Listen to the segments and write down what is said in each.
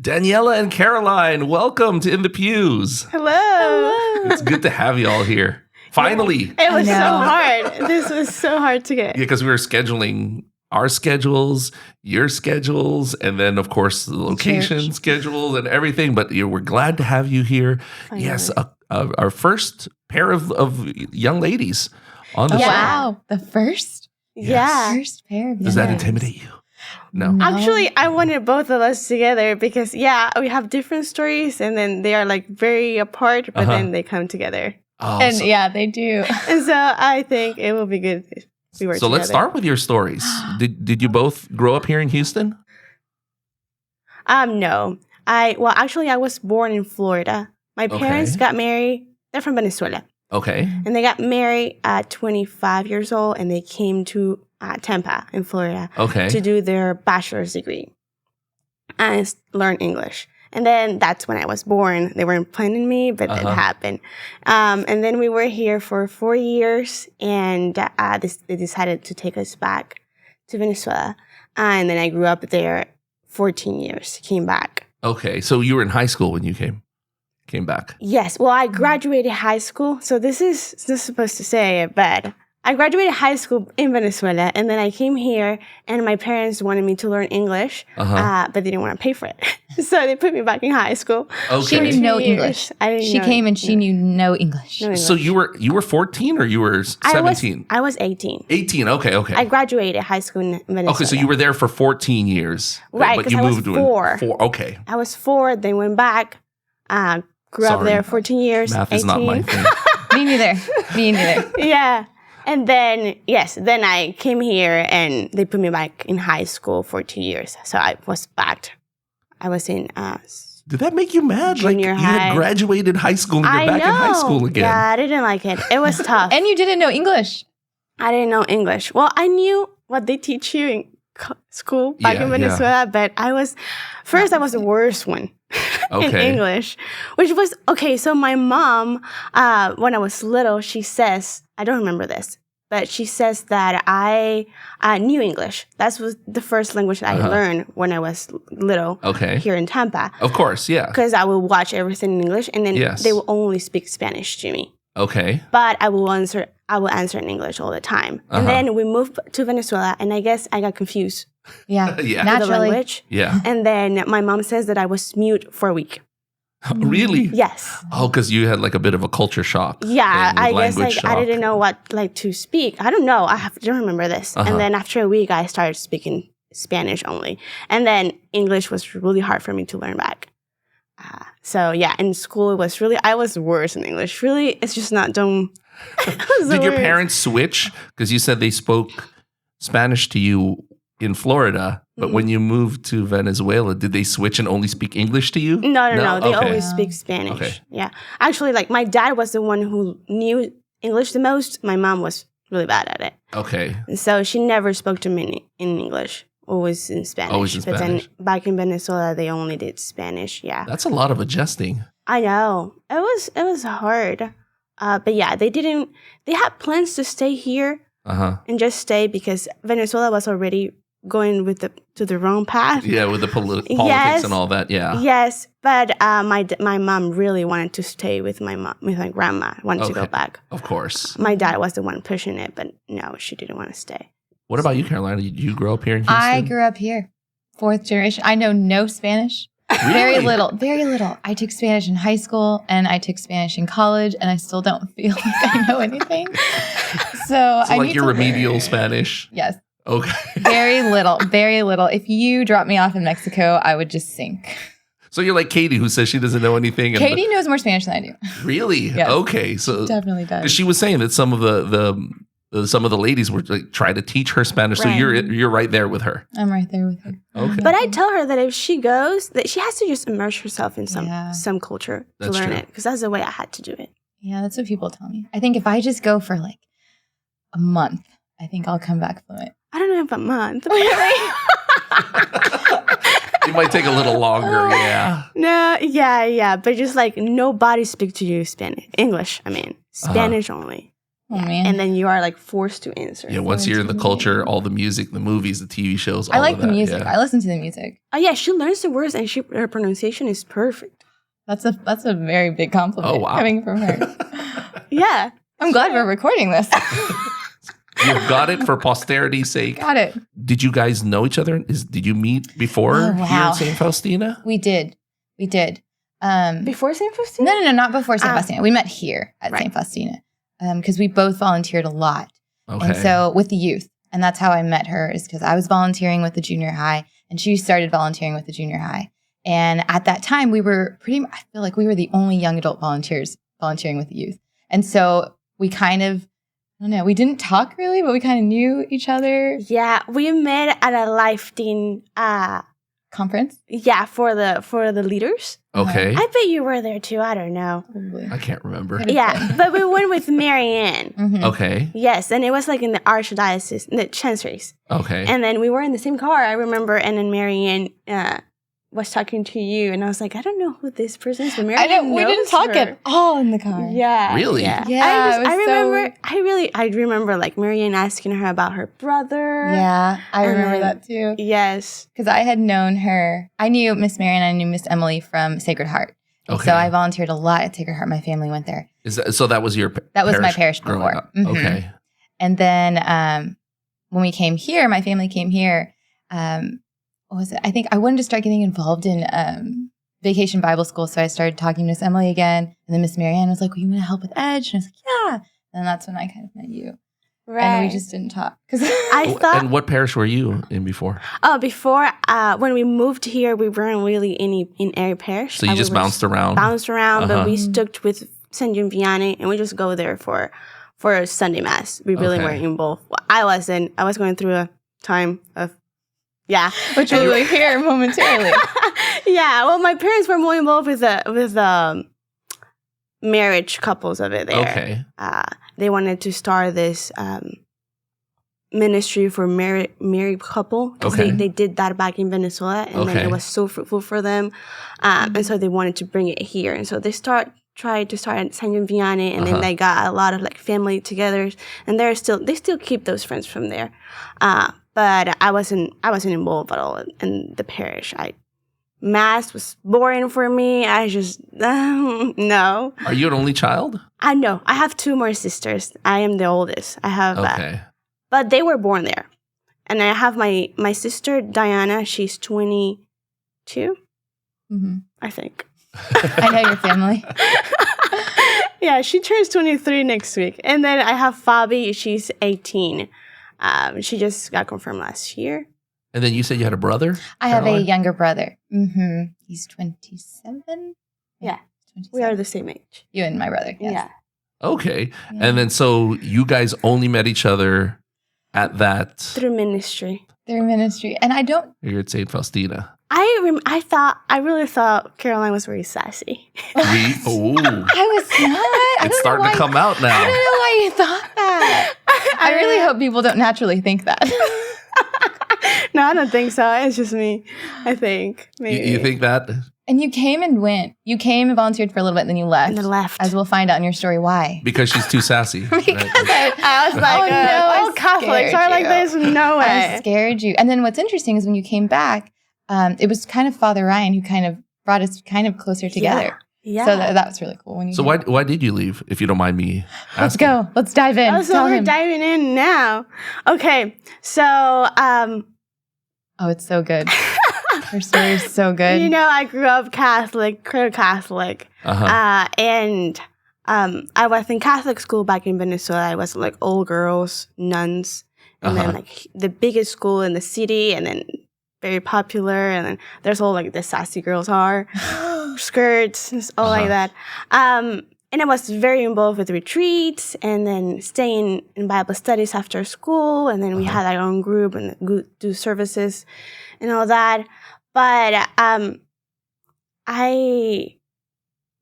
Daniela and Caroline, welcome to In The Pews. Hello. It's good to have you all here. Finally. It was so hard. This was so hard to get. Yeah, because we were scheduling our schedules, your schedules, and then, of course, the location schedules and everything. But we're glad to have you here. Finally. Yes, our first pair of young ladies on the show. Wow, the first? Yes. Yeah. First pair of young Does that ladies. intimidate you? No. Actually, I wanted both of us together because, we have different stories and then they are like very apart, but then they come together. Oh, And they do. And so I think it will be good if we were So together. let's start with your stories. Did you both grow up here in Houston? No. I was born in Florida. My parents got married. They're from Venezuela. Okay. And they got married at 25 years old and they came to Tampa in Florida to do their bachelor's degree and learn English. And then that's when I was born. They weren't planning me, but that happened. And then we were here for 4 years and they decided to take us back to Venezuela. And then I grew up there 14 years, came back. Okay. So you were in high school when you came back. Yes. Well, I graduated high school. So this is not supposed to say it, but I graduated high school in Venezuela, and then I came here, and my parents wanted me to learn English, but they didn't want to pay for it. So they put me back in high school. Okay. She knew no English. She came and she knew no English. So you were 14 or you were 17? I was 18. 18, okay. I graduated high school in Venezuela. Okay, so you were there for 14 years. Right, but you I was moved 4. 4, okay. I was 4, then went back, grew up there 14 years. Math 18. is not my thing. Me neither. Yeah. And then, then I came here and they put me back in high school for 2 years. So I was back. I was in Did that make you mad? Junior You high. had graduated high school and you're back in high school again. Yeah, I didn't like it. It was tough. And you didn't know English. I didn't know English. Well, I knew what they teach you in school back in Venezuela, but I was the worst one in English, which was, so my mom, when I was little, she says, I don't remember this, but she says that I knew English. That was the first language that I learned when I was little here in Tampa. Of course, yeah. Because I would watch everything in English, and then they will only speak Spanish to me. Okay. But I will answer in English all the time. And then we moved to Venezuela, and I guess I got confused. Yeah. Yeah. With the Naturally. language. Yeah. And then my mom says that I was mute for a week. Really? Yes. Oh, because you had like a bit of a culture shock. Yeah, thing, I guess language shock. I didn't know what to speak. I don't know. I don't remember this. And then after a week, I started speaking Spanish only. And then English was really hard for me to learn back. So yeah, in school it was really, I was worse in English. Really, it's just not done. Did your parents switch? Because you said they spoke Spanish to you in Florida, but when you moved to Venezuela, did they switch and only speak English to you? No. They always speak Spanish. Okay. Yeah. Actually, like my dad was the one who knew English the most. My mom was really bad at it. Okay. And so she never spoke to me in English. Always in Spanish. Always in Spanish. But then back in Venezuela, they only did Spanish. Yeah. That's a lot of adjusting. I know. It was hard. But yeah, they had plans to stay here and just stay because Venezuela was already going to the wrong path. Yeah, with the politics and all that. Yeah. Yes, but my mom really wanted to stay with my grandma. Wanted to go back. Of course. My dad was the one pushing it, but no, she didn't want to stay. What about you, Carolina? Did you grow up here in Houston? I grew up here. 4th generation. I know no Spanish. Really? Very little. I took Spanish in high school and I took Spanish in college and I still don't feel like I know anything. So I like need your to remedial learn. Spanish? Yes. Okay. Very little. If you dropped me off in Mexico, I would just sink. So you're like Katy, who says she doesn't know anything. Katy knows more Spanish than I do. Really? Yes. Okay. So She definitely does. she was saying that some of the ladies were like trying to teach her Spanish. Right. So you're right there with her. I'm right there with her. Okay. But I tell her that if she goes, that she has to just immerse herself in some culture to That's learn true. it. Because that's the way I had to do it. Yeah, that's what people tell me. I think if I just go for like a month, I think I'll come back fluent. I don't know if a month. It might take a little longer. Yeah. No, yeah. But just like nobody speak to you English. I mean, Spanish only. Oh, man. And then you are like forced to answer. Yeah, once you're in the culture, all the music, the movies, the TV shows, all I like of the that, music. yeah. I listen to the music. Oh yeah, she learns the words and her pronunciation is perfect. That's a very big compliment coming from her. Yeah. I'm glad we're recording this. You've got it for posterity's sake. Got it. Did you guys know each other? Did you meet before here at St. Faustina? We did. Before St. Faustina? No, not before St. Faustina. We met here at St. Faustina because we both volunteered a lot. Okay. And so with the youth. And that's how I met her, is because I was volunteering with the junior high and she started volunteering with the junior high. And at that time, I feel like we were the only young adult volunteers volunteering with the youth. And so we kind of, I don't know, we didn't talk really, but we kind of knew each other. Yeah, we met at a Lifting conference. Yeah, for the leaders. Okay. I bet you were there too. I don't know. Probably. I can't remember. Yeah, but we went with Marianne. Mm-hmm. Okay. Yes, and it was like in the archdiocese, in the chanceries. Okay. And then we were in the same car, I remember, and then Marianne was talking to you, and I was like, I don't know who this person is, but Marianne I know, we didn't talk at all in the car. Yeah. Really? Yeah. I remember like Marianne asking her about her brother. Yeah, I remember that too. Yes. Because I had known her. I knew Miss Marianne, I knew Miss Emily from Sacred Heart. Okay. So I volunteered a lot at Sacred Heart. My family went there. So that was your That was my parish before. Mm-hmm. Okay. And then when we came here, my family came here, what was it? I think I wanted to start getting involved in Vacation Bible School. So I started talking to Miss Emily again. And then Miss Marianne was like, well, you want to help with Edge? And I was like, yeah. And that's when I kind of met you. Right. And we just didn't talk. I thought. And what parish were you in before? Oh, before, when we moved here, we weren't really in any parish. So you just bounced around? Bounced around, but we stuck with San John Vianney, and we just go there for Sunday Mass. We really weren't involved. Well, I wasn't. I was going through a time of, which we will hear momentarily. Yeah, well, my parents were more involved with the marriage couples of it there. Okay. They wanted to start this ministry for married couple, because they did that back in Venezuela, and then it was so fruitful for them, and so they wanted to bring it here, and so they tried to start at San John Vianney, and then they got a lot of like family together, and they still keep those friends from there, but I wasn't involved at all in the parish. Mass was boring for me. I just, no. Are you an only child? I know. I have 2 more sisters. I am the oldest. I have, but they were born there. And I have my sister, Diana. She's 22, I think. I know your family. Yeah, she turns 23 next week. And then I have Fabi. She's 18. She just got confirmed last year. And then you said you had a brother? I have a younger brother. Mm-hmm. He's 27. Yeah. 27. We are the same age. You and my brother. Yes. Yeah. Okay. Yeah. And then so you guys only met each other at that... Through ministry. And I don't... You're at St. Faustina. I really thought Caroline was very sassy. I was not. It's starting to come out now. I don't know why you thought that. I really hope people don't naturally think that. No, I don't think so. It's just me, I think. Maybe. You think that? And you came and went. You came and volunteered for a little bit, and then you left. And then left. As we'll find out in your story why. Because she's too sassy. Because I was like, all Catholics are like this. No way. I scared you. And then what's interesting is when you came back, it was kind of Father Ryan who kind of brought us kind of closer together. Yeah. So that was really cool. So why did you leave, if you don't mind me asking? Let's go. Let's dive in. So we're diving in now. Okay. So, oh, it's so good. Her story is so good. You know, I grew up Catholic, clear Catholic. And I was in Catholic school back in Venezuela. I was like all girls, nuns. And then like the biggest school in the city, and then very popular. And then there's all like the sassy girls are. Skirts, all like that. And I was very involved with retreats and then staying in Bible studies after school. And then we had our own group and do services and all that. But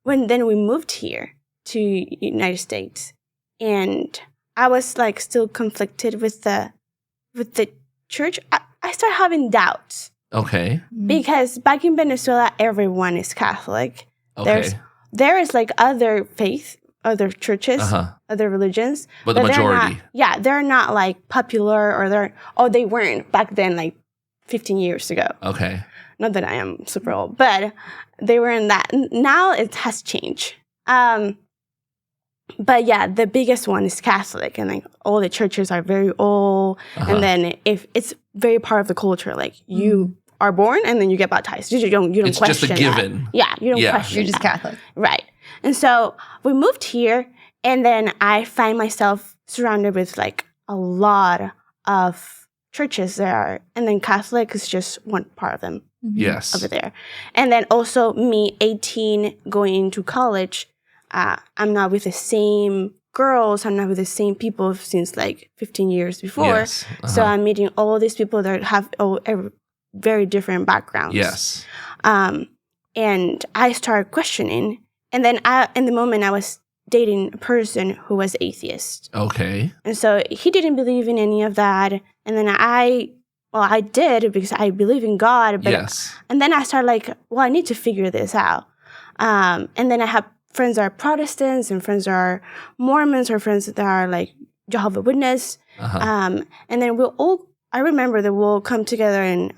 when we moved here to United States, and I was like still conflicted with the church. I started having doubts. Okay. Because back in Venezuela, everyone is Catholic. Okay. There is like other faith, other churches, other religions. But the majority. They're not like popular or they weren't back then, like 15 years ago. Okay. Not that I am super old, but they were in that. Now it has changed. But yeah, the biggest one is Catholic, and like all the churches are very old. And then if it's very part of the culture, like you are born and then you get baptized. You don't it's question just a given. That. Yeah, you don't question. You're just Catholic, right? And so we moved here, and then I find myself surrounded with like a lot of churches there, and then Catholic is just one part of them. Yes, over there, and then also me, 18, going into college. I'm not with the same girls. I'm not with the same people since like 15 years before. Yes. So I'm meeting all these people that have very different backgrounds. Yes. And I started questioning. And then in the moment I was dating a person who was atheist. Okay. And so he didn't believe in any of that. And then I did because I believe in God. But, yes. And then I started like, well, I need to figure this out. And then I have friends that are Protestants and friends that are Mormons or friends that are like Jehovah's Witness. And then I remember that we'll come together in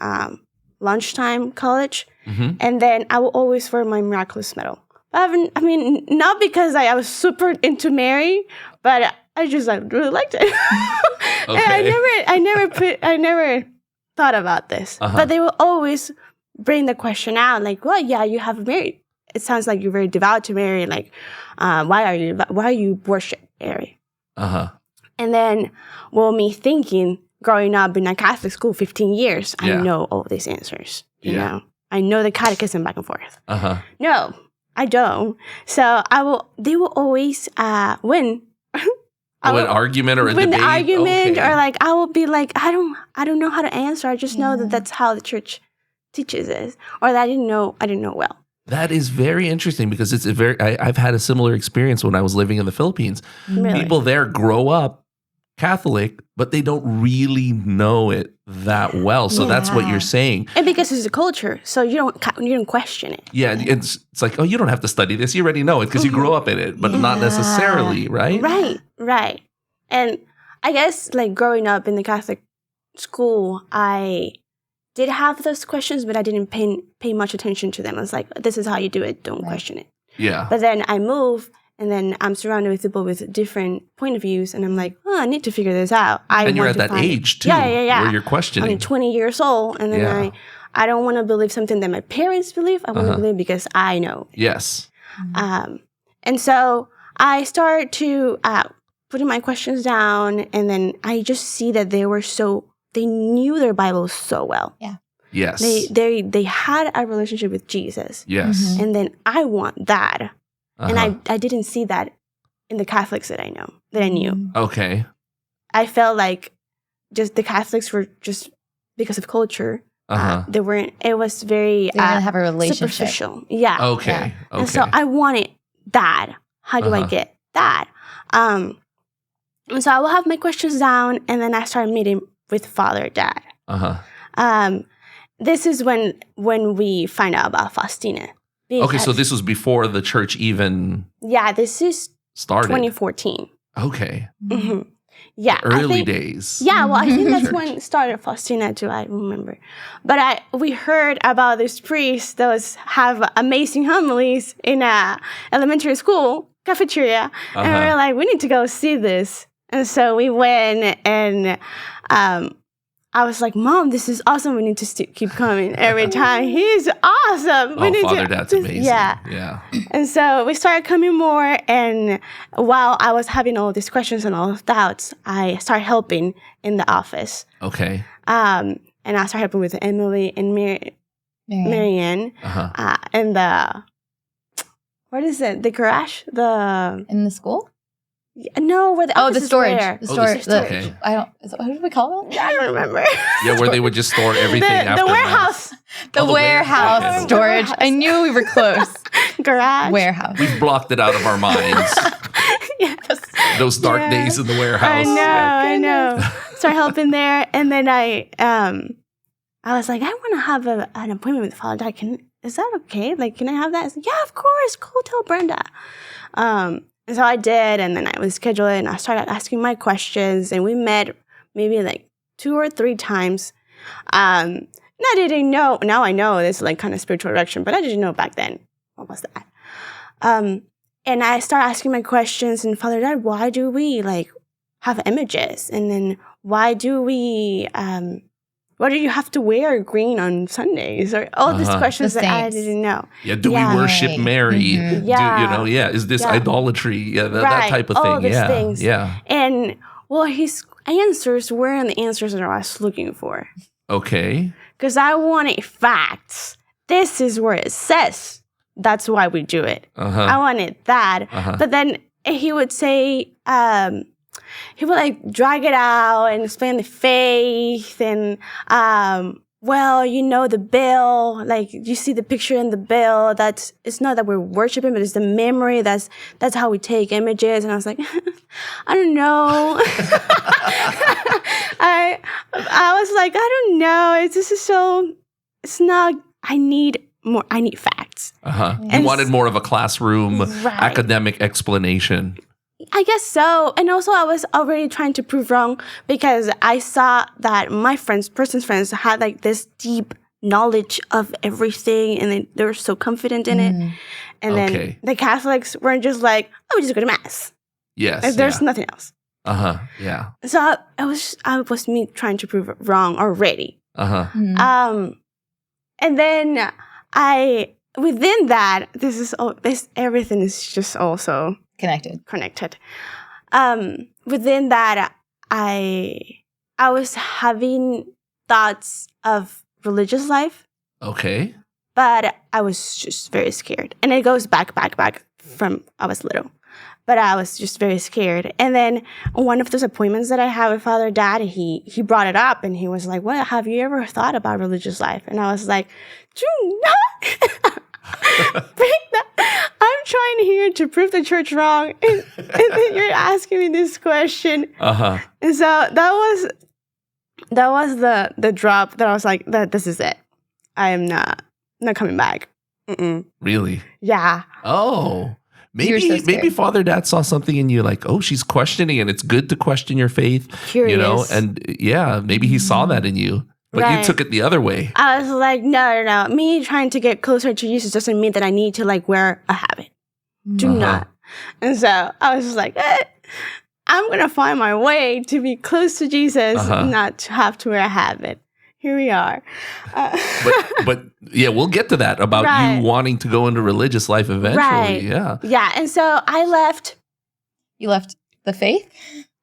lunchtime college. And then I will always wear my miraculous medal. Not because I was super into Mary, but I just really liked it. Okay. And I never thought about this. But they will always bring the question out like, well, yeah, you have Mary. It sounds like you're very devout to Mary. Like, why are you worship Mary? And then, me thinking, growing up in a Catholic school 15 years, I know all these answers. You know, I know the catechism back and forth. No, I don't. So they will always win. An argument or a debate? Win the argument, or like I will be like, I don't know how to answer. I just know that that's how the church teaches it, or that I didn't know well. That is very interesting because I've had a similar experience when I was living in the Philippines. Really? People there grow up Catholic, but they don't really know it that well. So that's what you're saying. And because it's a culture, so you don't question it. Yeah, it's like, oh, you don't have to study this. You already know it because you grew up in it, but not necessarily, right? Right. And I guess like growing up in the Catholic school, I did have those questions, but I didn't pay much attention to them. I was like, this is how you do it. Don't question it. Yeah. But then I move, and then I'm surrounded with people with different point of views, and I'm like, I need to figure this out. And you're at that age, too, where you're questioning. I'm 20 years old, and then I don't want to believe something that my parents believe. I want to believe because I know. Yes. And so I started to putting my questions down, and then I just see that they knew their Bible so well. Yeah. Yes. They had a relationship with Jesus. Yes. And then I want that. And I didn't see that in the Catholics that I knew. Okay. I felt like just the Catholics were just because of culture. They weren't. It was very they didn't have a relationship. Superficial. Yeah. Okay. Yeah. Okay. And so I wanted that. How do I get that? And so I will have my questions down, and then I started meeting with Father Dad. This is when we find out about Faustina. Okay, so this was before the church even this is started 2014. Okay. Yeah. Early days. Yeah, well, I think that's when it started Faustina too, I remember. But we heard about this priest that have amazing homilies in a elementary school cafeteria. And we were like, we need to go see this. And so we went, and I was like, Mom, this is awesome. We need to keep coming every time. He's awesome. Father Dad's amazing. Yeah. And so we started coming more. And while I was having all these questions and all those doubts, I started helping in the office. Okay. And I started helping with Emily and Marianne. And what is it? The garage? In the school? No, where the office the storage. Is the storage. Okay. What do we call it? I don't remember. Yeah, where they would just store everything after the warehouse. The warehouse storage. I knew we were close. Garage. Warehouse. We've blocked it out of our minds. Yes. Those dark days in the warehouse. I know. Start helping there, and then I was like, I want to have an appointment with Father Dad. Is that okay? Like, can I have that? I said, yeah, of course. Go tell Brenda. And so I did, and then I was scheduled, and I started asking my questions, and we met maybe like 2 or 3 times. And I didn't know. Now I know this like kind of spiritual direction, but I didn't know back then. What was that? And I started asking my questions, and Father Dad, why do we like have images? And then why do you have to wear green on Sundays? Or all these questions that I didn't know. Yeah, do we worship Mary? Mm-hmm. Yeah. Is this idolatry? Yeah, that type of thing. All these things. Yeah. And well, his answers weren't the answers that I was looking for. Okay. Because I wanted facts. This is where it says. That's why we do it. I wanted that. But then he would say, he would like drag it out and explain the faith and, well, you know, the bill, like you see the picture in the bill. It's not that we're worshiping, but it's the memory. That's how we take images. And I was like, I don't know. I was like, I don't know. It's not, I need facts. You wanted more of a classroom academic explanation. I guess so. And also I was already trying to prove wrong because I saw that my person's friends had like this deep knowledge of everything and they were so confident in it. And then the Catholics weren't just like, oh, we just go to Mass. Yes. Like, there's nothing else. Yeah. So I was me trying to prove it wrong already. And then within that, everything is just also connected. Within that, I was having thoughts of religious life. Okay. But I was just very scared. And it goes back from I was little. But I was just very scared. And then one of those appointments that I had with Father Dad, he brought it up and he was like, "What have you ever thought about religious life?" And I was like, "Do not bring that. I'm trying here to prove the church wrong. And then you're asking me this question." And so that was the drop that I was like, this is it. I am not coming back. Really? Yeah. Oh. Maybe Father Dad saw something in you like, oh, she's questioning, and it's good to question your faith. Curious. You know, and maybe he saw that in you, but you took it the other way. I was like, no. Me trying to get closer to Jesus doesn't mean that I need to like wear a habit. Do not. And so I was just like, I'm going to find my way to be close to Jesus, not to have to wear a habit. Here we are. But we'll get to that about you wanting to go into religious life eventually. Right. Yeah. Yeah. And so I left. You left the faith?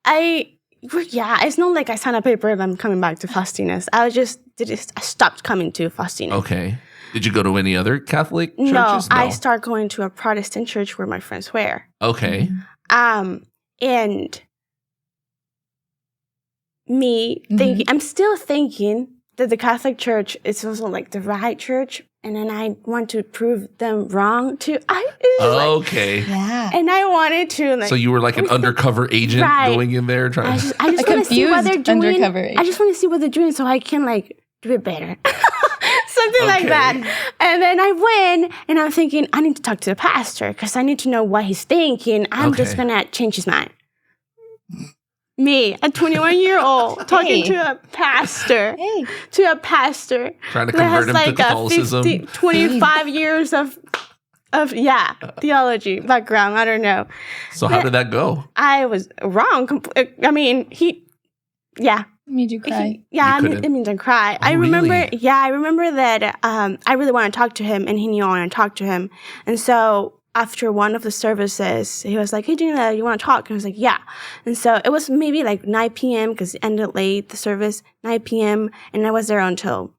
It's not like I signed a paper and I'm coming back to Faustina's. I stopped coming to Faustina. Okay. Did you go to any other Catholic churches? No, I started going to a Protestant church where my friends were. Okay. And me thinking, I'm still thinking that the Catholic Church is also like the right church, and then I want to prove them wrong too. Okay. Yeah. And I wanted to like. So you were like an undercover agent going in there trying. I just want to see what they're doing. Undercover agent. I just want to see what they're doing so I can like do it better. Something like that. And then I went and I'm thinking, I need to talk to the pastor because I need to know what he's thinking. I'm just going to change his mind. Me, a 21-year-old, talking to a pastor. To a pastor. Trying to convert him to Catholicism. 25 years of theology background. I don't know. So how did that go? I was wrong. I mean, made you cry. It made me cry. Oh, I remember. really? Yeah, I remember that. I really wanted to talk to him, and he knew I wanted to talk to him. And so after one of the services, he was like, "Hey, Daniela, you want to talk?" And I was like, "Yeah." And so it was maybe like 9 p.m. because it ended late. The service 9 p.m. and I was there until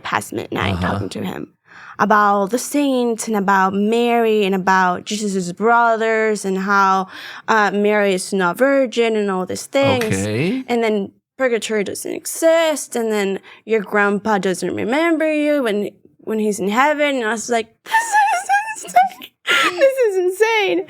past midnight, talking to him about the saints and about Mary and about Jesus' brothers and how Mary is not virgin and all these things. Okay. And then purgatory doesn't exist, and then your grandpa doesn't remember you when he's in heaven. And I was like, this is insane.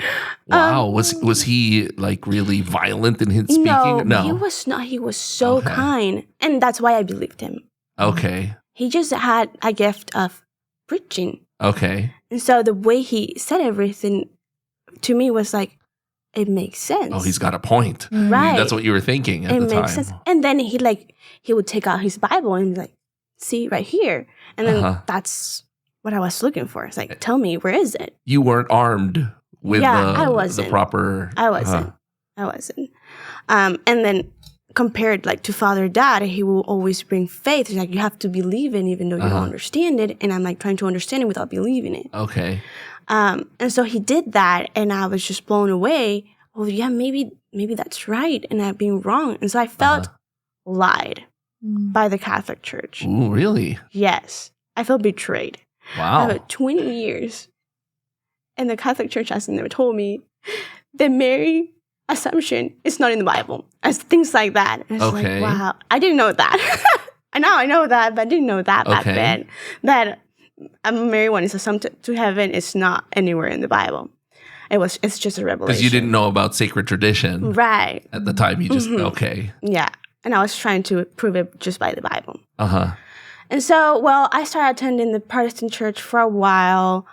Wow. Was he like really violent in his speaking? No, he was not. He was so kind. And that's why I believed him. Okay. He just had a gift of preaching. Okay. And so the way he said everything to me was like, it makes sense. Oh, he's got a point. Right. That's what you were thinking at the time. It makes sense. And then he would take out his Bible and be like, see right here. And then that's what I was looking for. It's like, tell me, where is it? You weren't armed with the proper... I wasn't. And then compared like to Father Dad, he will always bring faith. He's like, you have to believe it even though you don't understand it. And I'm like trying to understand it without believing it. Okay. And so he did that, and I was just blown away. Oh, yeah, maybe that's right, and I've been wrong. And so I felt lied by the Catholic Church. Ooh, really? Yes. I felt betrayed. Wow. I had 20 years, and the Catholic Church has never told me that Mary Assumption is not in the Bible. As things like that. And it's like, wow, I didn't know that. I know that, but I didn't know that back then. That Mary when is assumed to heaven is not anywhere in the Bible. It's just a revelation. Because you didn't know about sacred tradition. Right. At the time, you just, okay. Yeah. And I was trying to prove it just by the Bible. And so, I started attending the Protestant church for a while.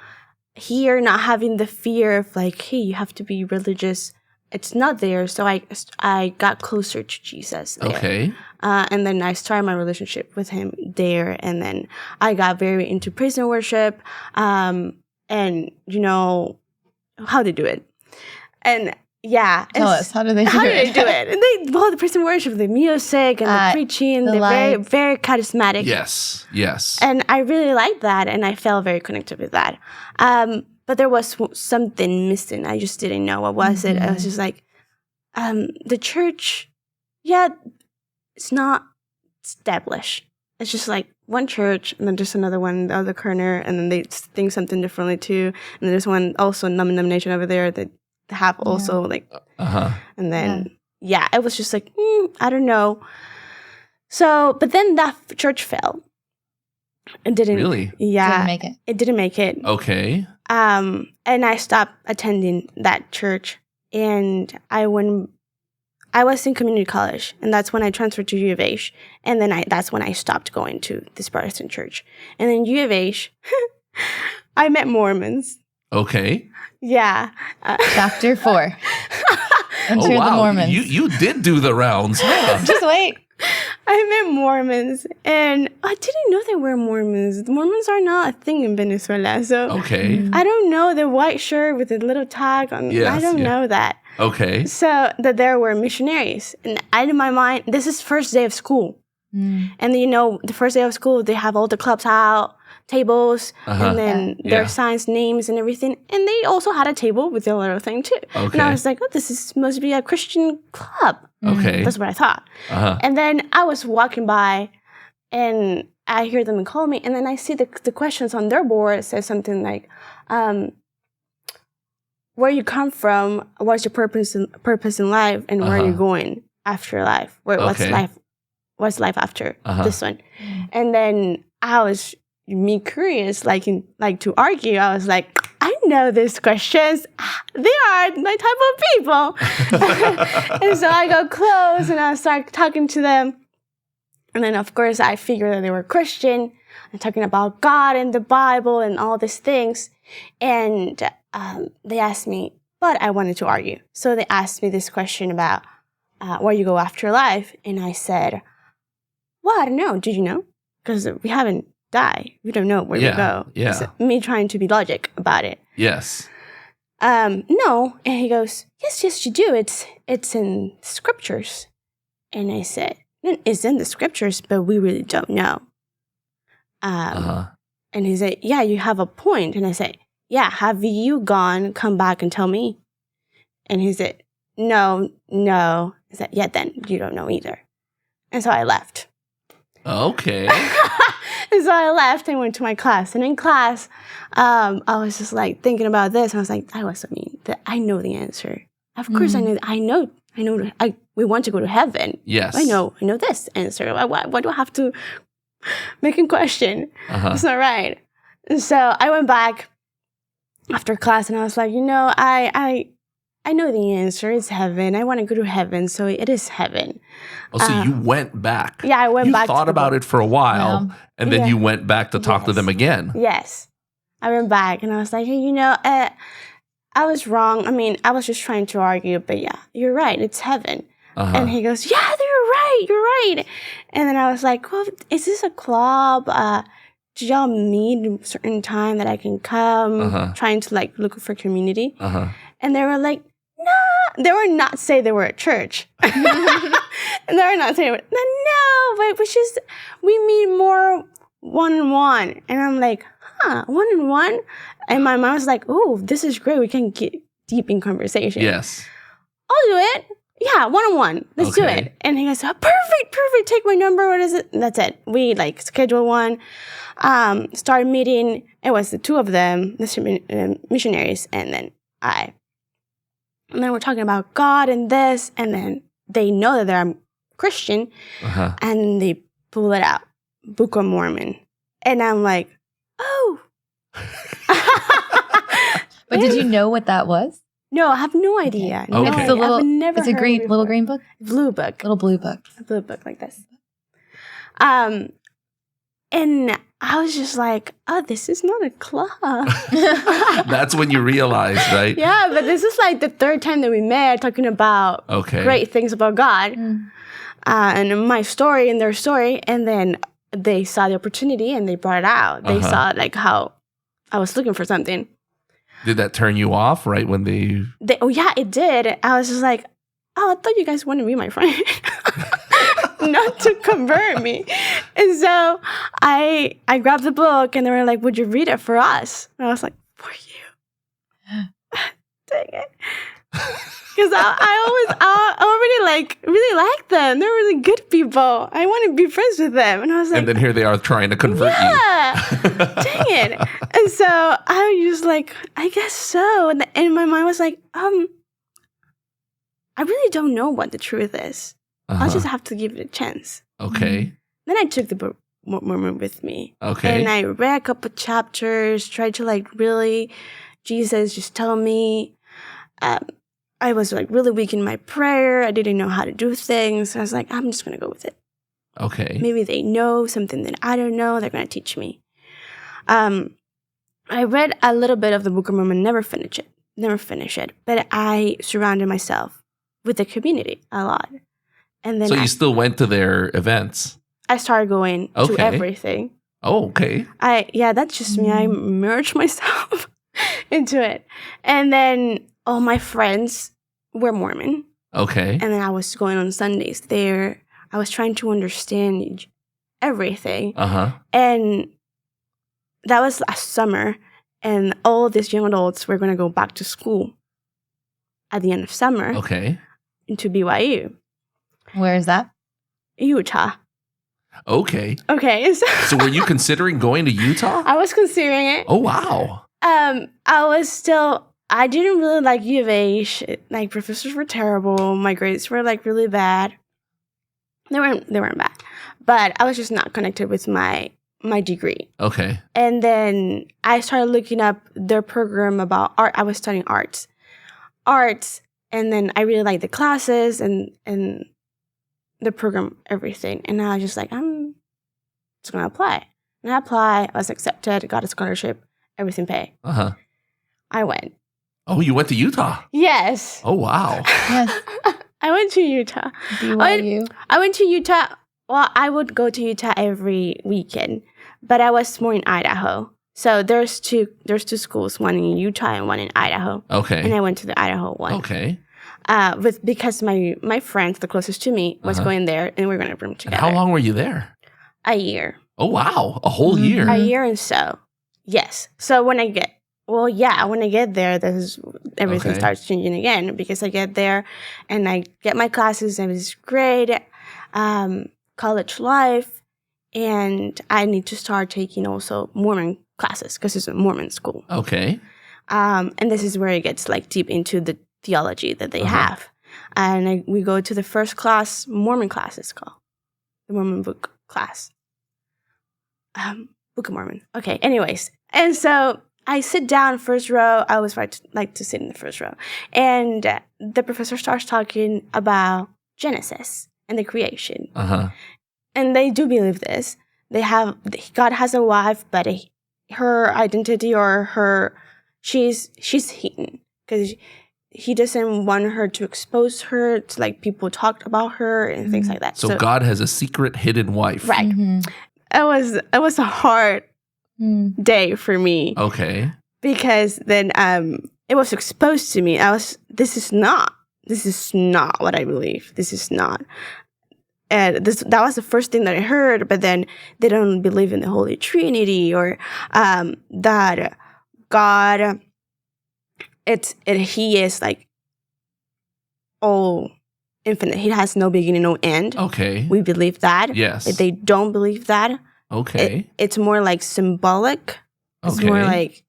Here, not having the fear of like, hey, you have to be religious. It's not there. So I got closer to Jesus there. Okay. And then I started my relationship with him there. And then I got very into praise and worship. And, you know, how they do it. And yeah. Tell us, how do they do it? How do they do it? And the praise and worship, the music and the preaching, they're very, very charismatic. Yes, yes. And I really liked that. And I felt very connected with that. But there was something missing. I just didn't know what was it. I was just like, the church, it's not established. It's just like one church, and then there's another one in the other corner, and then they think something differently too. And there's one also denomination over there that have also like, and then it was just like, I don't know. So, but then that church fell. It didn't really, didn't make it. It didn't make it. Okay. And I stopped attending that church, and I was in community college, and that's when I transferred to U of H, and then that's when I stopped going to this Protestant church. And then U of H, I met Mormons. Okay. Yeah. Chapter 4. Enter the Mormons. You did do the rounds. Huh? Just wait. I met Mormons, and I didn't know they were Mormons. The Mormons are not a thing in Venezuela, so I don't know the white shirt with the little tag on. I don't know that. Okay. So that there were missionaries, and in my mind, this is first day of school, and you know, the first day of school they have all the clubs out, tables, and then their signs, names, and everything, and they also had a table with a little thing too. Okay. And I was like, this must be a Christian club. Okay. That's what I thought. And then I was walking by, and I hear them call me, and then I see the questions on their board. It says something like, where you come from, what's your purpose in life, and where are you going after life? What's life after this one? And then I was curious, like to argue. I was like, I know these questions. They are my type of people. And so I go close and I start talking to them. And then, of course, I figured that they were Christian and talking about God and the Bible and all these things. And they asked me, but I wanted to argue. So they asked me this question about where you go after life. And I said, well, I don't know. Did you know? Because we haven't died. We don't know where we go. Yeah. So me trying to be logic about it. Yes. No. And he goes, yes, you do. It's in scriptures. And I said, it's in the scriptures, but we really don't know. And he said, yeah, you have a point. And I said, yeah, have you come back and tell me? And he said, no. I said, yeah, then you don't know either. And so I left. Okay. And so I left and went to my class. And in class, I was just like thinking about this. And I was like, I was so mean. That I know the answer. Of course I know. We want to go to heaven. Yes. I know this answer. Why do I have to make a question? It's not right. And so I went back after class and I was like, I know the answer. It's heaven. I want to go to heaven, so it is heaven. Oh, so you went back. Yeah, I went back. You thought about it for a while, and then you went back to talk to them again. Yes. I went back, and I was like, hey, I was wrong. I mean, I was just trying to argue, but yeah, you're right. It's heaven. And he goes, yeah, you're right. And then I was like, well, is this a club? Do y'all meet a certain time that I can come? Trying to like look for community. And they were like, nah. They were not say they were a church. And they were not saying, no, but we meet more one-on-one. And I'm like, one-on-one? And my mom was like, oh, this is great. We can get deep in conversation. Yes. I'll do it. Yeah, one-on-one. Let's do it. And he goes, oh, perfect. Take my number. What is it? And that's it. We like schedule one, started meeting. It was the two of them, the missionaries, and then I. And then we're talking about God and this, and then they know that I'm Christian, and they pull it out, Book of Mormon. And I'm like, oh. But did you know what that was? No, I have no idea. Okay. No, It's a little, I've never it's a green, little green book? Blue book. Little blue book. A blue book like this. And I was just like, oh, this is not a club. That's when you realized, right? Yeah, but this is like the third time that we met talking about great things about God. And my story and their story. And then they saw the opportunity and they brought it out. They saw like how I was looking for something. Did that turn you off right when they... Oh, yeah, it did. I was just like, oh, I thought you guys wanted to be my friend. Not to convert me. And so I grabbed the book and they were like, would you read it for us? And I was like, for you. Dang it. Because I already really liked them. They're really good people. I want to be friends with them. And I was like, and then here they are trying to convert you. Dang it. And so I was like, I guess so. And my mind was like, I really don't know what the truth is. I'll just have to give it a chance. Okay. Then I took the book Mormon with me. Okay. And I read a couple chapters, tried to like really, Jesus, just tell me. I was like really weak in my prayer. I didn't know how to do things. I was like, I'm just going to go with it. Okay. Maybe they know something that I don't know. They're going to teach me. I read a little bit of the Book of Mormon, never finish it. But I surrounded myself with the community a lot. And then you still went to their events? I started going to everything. Oh, okay. That's just me. I immersed myself into it. And then all my friends were Mormon. Okay. And then I was going on Sundays there. I was trying to understand everything. And that was last summer. And all these young adults were going to go back to school at the end of summer. Okay. Into BYU. Where is that? Utah. Okay. Okay. So were you considering going to Utah? I was considering it. Oh, wow. I didn't really like U of H. Like, professors were terrible. My grades were, like, really bad. They weren't bad. But I was just not connected with my degree. Okay. And then I started looking up their program about art. I was studying arts. And then I really liked the classes and the program, everything. And I was just like, I'm just going to apply. And I applied. I was accepted. Got a scholarship. Everything paid. I went. Oh, you went to Utah? Yes. Oh, wow. Yes. I went to Utah. BYU. I went to Utah. Well, I would go to Utah every weekend, but I was more in Idaho. So there's two schools, one in Utah and one in Idaho. Okay. And I went to the Idaho one. Okay. Because my friend, the closest to me, was going there, and we were going to room together. And how long were you there? A year. Oh, wow. A whole year. A year and so. Yes. So when I get there, everything starts changing again, because I get there and I get my classes and it's great, college life, and I need to start taking also Mormon classes because it's a Mormon school. Okay. And this is where it gets like deep into the theology that they have. And we go to the first class, Mormon class it's called. The Mormon book class. Book of Mormon. Okay, anyways. And so I sit down first row. I always like to sit in the first row. And the professor starts talking about Genesis and the creation. And they do believe this. God has a wife, but her identity or she's hidden. because he doesn't want her to expose her to like people talked about her and things like that. So God has a secret hidden wife. Right. It was a hard day for me. Okay. Because then it was exposed to me. This is not what I believe. This is not. And that was the first thing that I heard, but then they don't believe in the Holy Trinity or that God he is like all infinite. He has no beginning, no end. Okay. We believe that. Yes. If they don't believe that, okay. It's more like symbolic. It's more like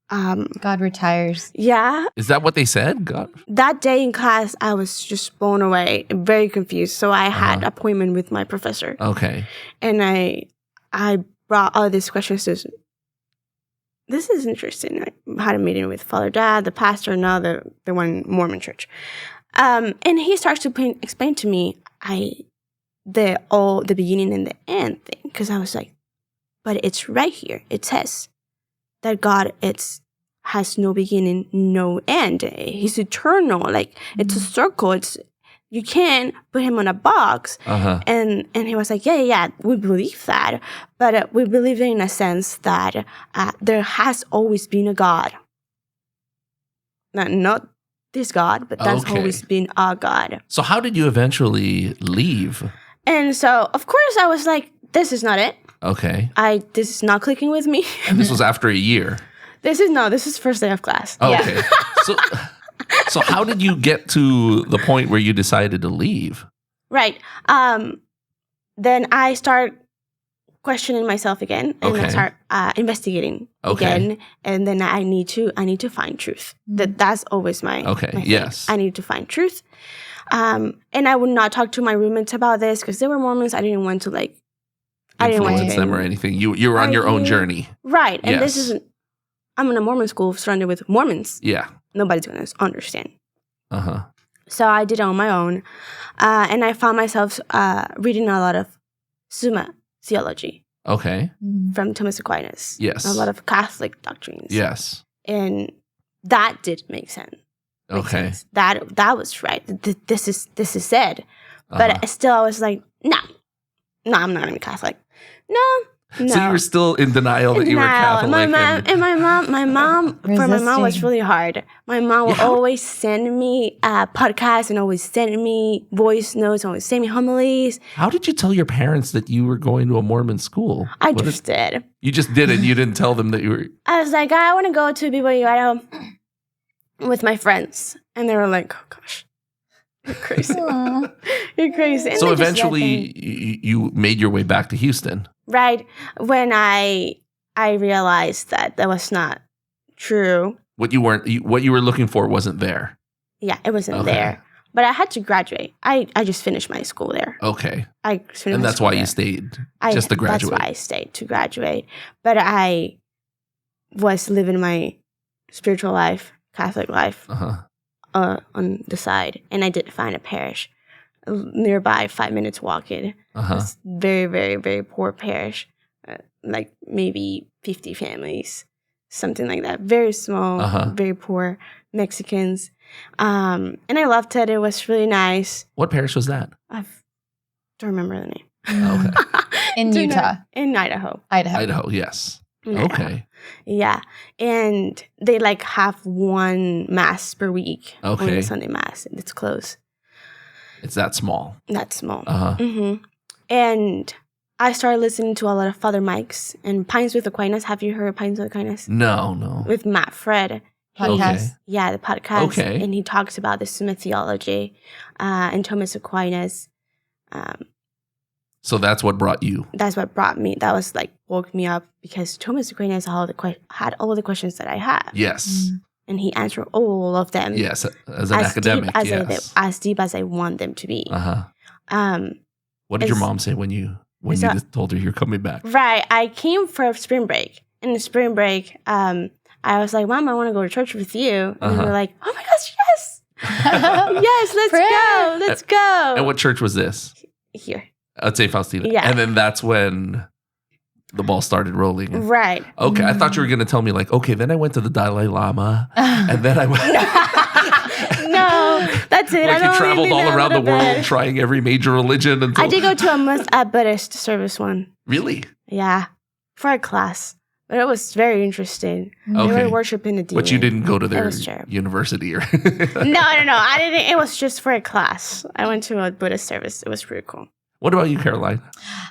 God retires. Yeah. Is that what they said? God? That day in class, I was just blown away, very confused. So I had an appointment with my professor. Okay. And I brought all these questions to. This is interesting. I had a meeting with Father Dad, the pastor, now the one Mormon church. And he starts to explain to me the beginning and the end thing. Because I was like, but it's right here. It says that God has no beginning, no end. He's eternal. Like it's a circle. You can't put him on a box. And he was like, yeah, we believe that. But we believe in a sense that there has always been a God. Not this God, but that's always been a God. So how did you eventually leave? And so, of course, I was like, this is not it. Okay. This is not clicking with me. And this was after a year? This is first day of class. Oh, okay. So how did you get to the point where you decided to leave? Right. Then I start questioning myself again, and I start investigating again. And then I need to find truth. That's always my thing. Yes. I need to find truth. And I would not talk to my roommates about this because they were Mormons. I didn't want to influence them or anything. You were on your own journey. Right. And this isn't, I'm in a Mormon school surrounded with Mormons. Yeah. Nobody's going to understand. So I did it on my own. And I found myself reading a lot of Summa theology. Okay. From Thomas Aquinas. Yes. A lot of Catholic doctrines. Yes. And that did make sense. Sense. That was right. This is it. But still I was like, no, I'm not going to be Catholic. No. So you were still in denial that you were Catholic. My mom for my mom was really hard. My mom would always send me podcasts and always send me voice notes, always send me homilies. How did you tell your parents that you were going to a Mormon school? I just did. You just did it. You didn't tell them that you were. I was like, I want to go to BYU, Idaho with my friends. And they were like, oh gosh, you're crazy. You're crazy. And so eventually you made your way back to Houston. Right. When I realized that was not true. What you were looking for wasn't there. Yeah, it wasn't there. But I had to graduate. I just finished my school there. Okay. And that's why you stayed, just to graduate. That's why I stayed, to graduate. But I was living my spiritual life, Catholic life, on the side. And I did find a parish nearby, 5 minutes walking. It's very, very, very poor parish, like maybe 50 families, something like that. Very small, very poor Mexicans. And I loved it. It was really nice. What parish was that? I don't remember the name. Okay. In Utah? In Idaho. Idaho, yes. Okay. Yeah. And they have one mass per week. Okay. Only Sunday mass. It's close. It's that small. That small. And I started listening to a lot of Father Mike's and Pines with Aquinas. Have you heard Pines with Aquinas? No. With Matt Fred. Podcast. Yeah, the podcast. Okay. And he talks about the Summa theology and Thomas Aquinas. So that's what brought you. That's what brought me. That was woke me up because Thomas Aquinas had all the questions that I had. Yes. And he answered all of them. Yes, as an academic, as deep as I want them to be. What did your mom say when you told her you're coming back? Right. I came for spring break. In the spring break, I was like, Mom, I want to go to church with you. And we were like, oh my gosh, yes. Yes, let's go. Let's go. And what church was this? Here. At St. Faustina. Yeah. And then that's when the ball started rolling. Right. Okay, I thought you were going to tell me like, okay, then I went to the Dalai Lama, and then I went. No, that's it. Like you traveled all around the world trying every major religion. Until... I did go to a Buddhist service one. Really? Yeah, for a class. But it was very interesting. Okay. They were worshiping the demon. But you didn't go to their university or... No. I didn't. It was just for a class. I went to a Buddhist service. It was pretty cool. What about you, Caroline?